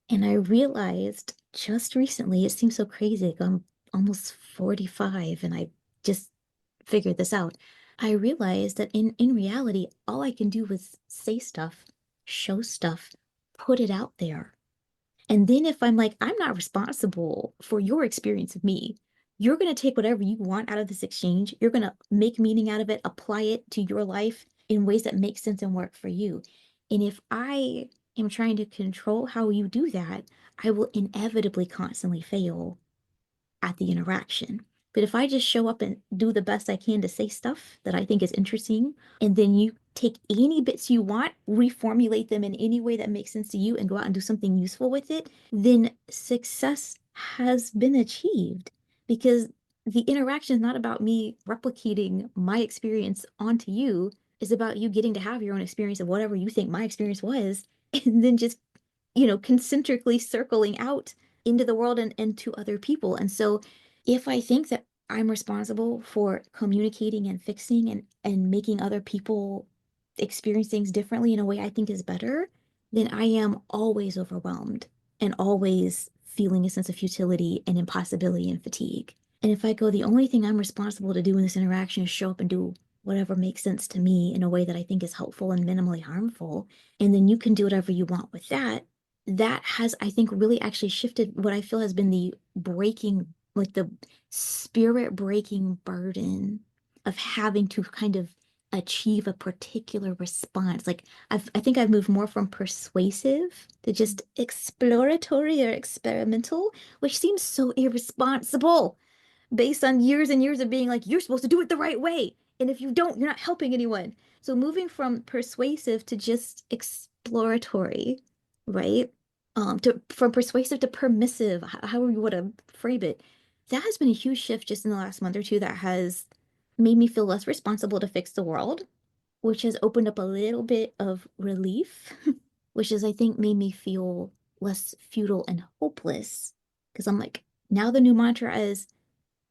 And I realized just recently, it seems so crazy, like I'm almost 45 and I just figured this out. I realized that in reality, all I can do is say stuff, show stuff, put it out there. And then if I'm like, I'm not responsible for your experience of me, you're going to take whatever you want out of this exchange. You're going to make meaning out of it, apply it to your life in ways that make sense and work for you. And if I am trying to control how you do that, I will inevitably constantly fail at the interaction. But if I just show up and do the best I can to say stuff that I think is interesting, and then you take any bits you want, reformulate them in any way that makes sense to you, and go out and do something useful with it, then success has been achieved. Because the interaction is not about me replicating my experience onto you, it's about you getting to have your own experience of whatever you think my experience was, and then just, concentrically circling out into the world and to other people. And so if I think that I'm responsible for communicating and fixing and making other people experience things differently in a way I think is better, then I am always overwhelmed and always feeling a sense of futility and impossibility and fatigue. And if I go, the only thing I'm responsible to do in this interaction is show up and do whatever makes sense to me in a way that I think is helpful and minimally harmful. And then you can do whatever you want with that. That has, I think, really actually shifted what I feel has been the breaking, like the spirit breaking burden of having to kind of achieve a particular response. Like I think I've moved more from persuasive to just exploratory or experimental, which seems so irresponsible based on years and years of being like, you're supposed to do it the right way. And if you don't, you're not helping anyone. So moving from persuasive to just exploratory, right? From persuasive to permissive, however you want to frame it, that has been a huge shift just in the last month or two that has made me feel less responsible to fix the world, which has opened up a little bit of relief, which is, I think, made me feel less futile and hopeless. Because I'm like, now the new mantra is,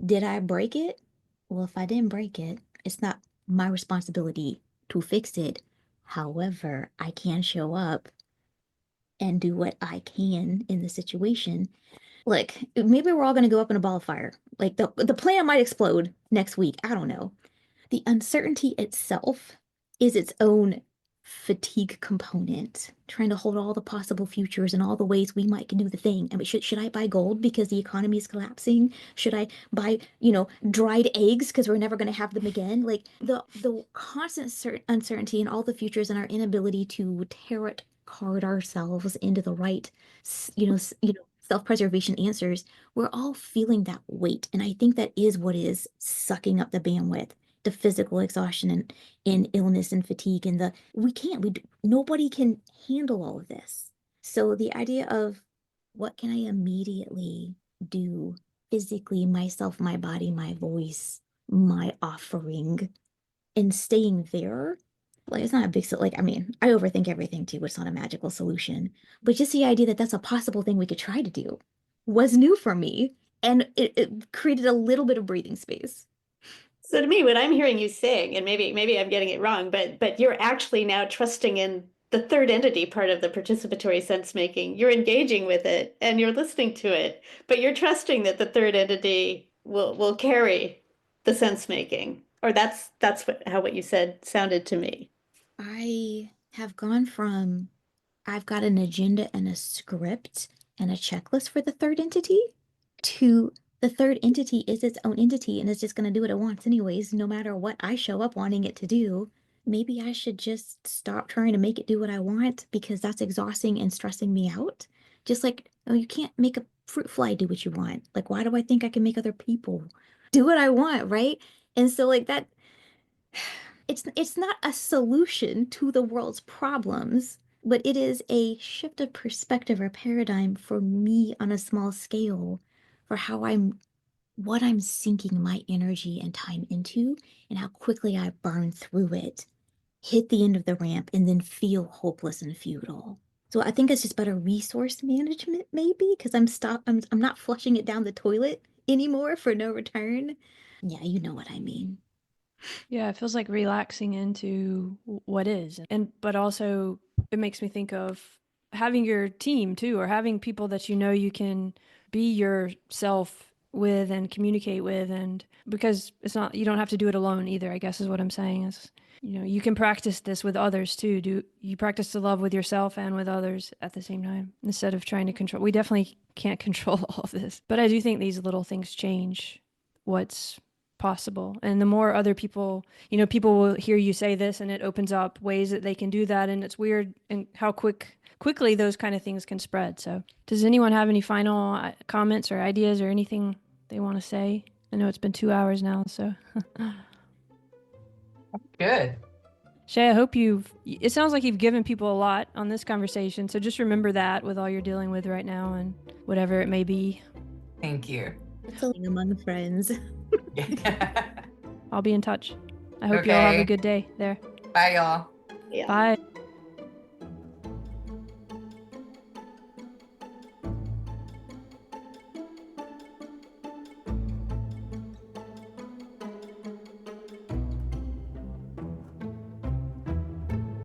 did I break it? Well, if I didn't break it, it's not my responsibility to fix it. However, I can show up and do what I can in the situation. Like, maybe we're all going to go up in a ball of fire. Like, the planet might explode next week. I don't know. The uncertainty itself is its own fatigue component, trying to hold all the possible futures and all the ways we might can do the thing. I mean, should I buy gold because the economy is collapsing? Should I buy, dried eggs because we're never going to have them again? Like the constant uncertainty and all the futures and our inability to tarot card ourselves into the right, self-preservation answers. We're all feeling that weight, and I think that is what is sucking up the bandwidth, the physical exhaustion and illness and fatigue and nobody can handle all of this. So the idea of what can I immediately do physically, myself, my body, my voice, my offering, and staying there, like it's not a big, like, I mean, I overthink everything too. It's not a magical solution, but just the idea that that's a possible thing we could try to do was new for me, and it created a little bit of breathing space. So to me, what I'm hearing you saying, and maybe I'm getting it wrong, but you're actually now trusting in the third entity part of the participatory sense making. You're engaging with it and you're listening to it, but you're trusting that the third entity will carry the sense making. Or that's what you said sounded to me. I have gone from I've got an agenda and a script and a checklist for the third entity to the third entity is its own entity and it's just going to do what it wants anyways, no matter what I show up wanting it to do. Maybe I should just stop trying to make it do what I want because that's exhausting and stressing me out. Just like, oh, you can't make a fruit fly do what you want. Like, why do I think I can make other people do what I want, right? And so like that it's not a solution to the world's problems, but it is a shift of perspective or paradigm for me on a small scale for what I'm sinking my energy and time into and how quickly I burn through it, hit the end of the ramp, and then feel hopeless and futile. So I think it's just better resource management, maybe, because I'm not flushing it down the toilet anymore for no return. Yeah, you know what I mean. Yeah, it feels like relaxing into what is. But also it makes me think of having your team too, or having people that you can be yourself with and communicate with, and because you don't have to do it alone either, I guess is what I'm saying is, you can practice this with others too. Do you practice the love with yourself and with others at the same time instead of trying to control? We definitely can't control all of this, but I do think these little things change what's possible. And the more other people, people will hear you say this and it opens up ways that they can do that. And it's weird and how quickly those kind of things can spread. So does anyone have any final comments or ideas or anything they want to say? I know it's been 2 hours now, so. Good. Shay, I hope it sounds like you've given people a lot on this conversation. So just remember that with all you're dealing with right now and whatever it may be. Thank you. It's a among friends. I'll be in touch. I hope you all have a good day there. Bye, y'all. Yeah. Bye.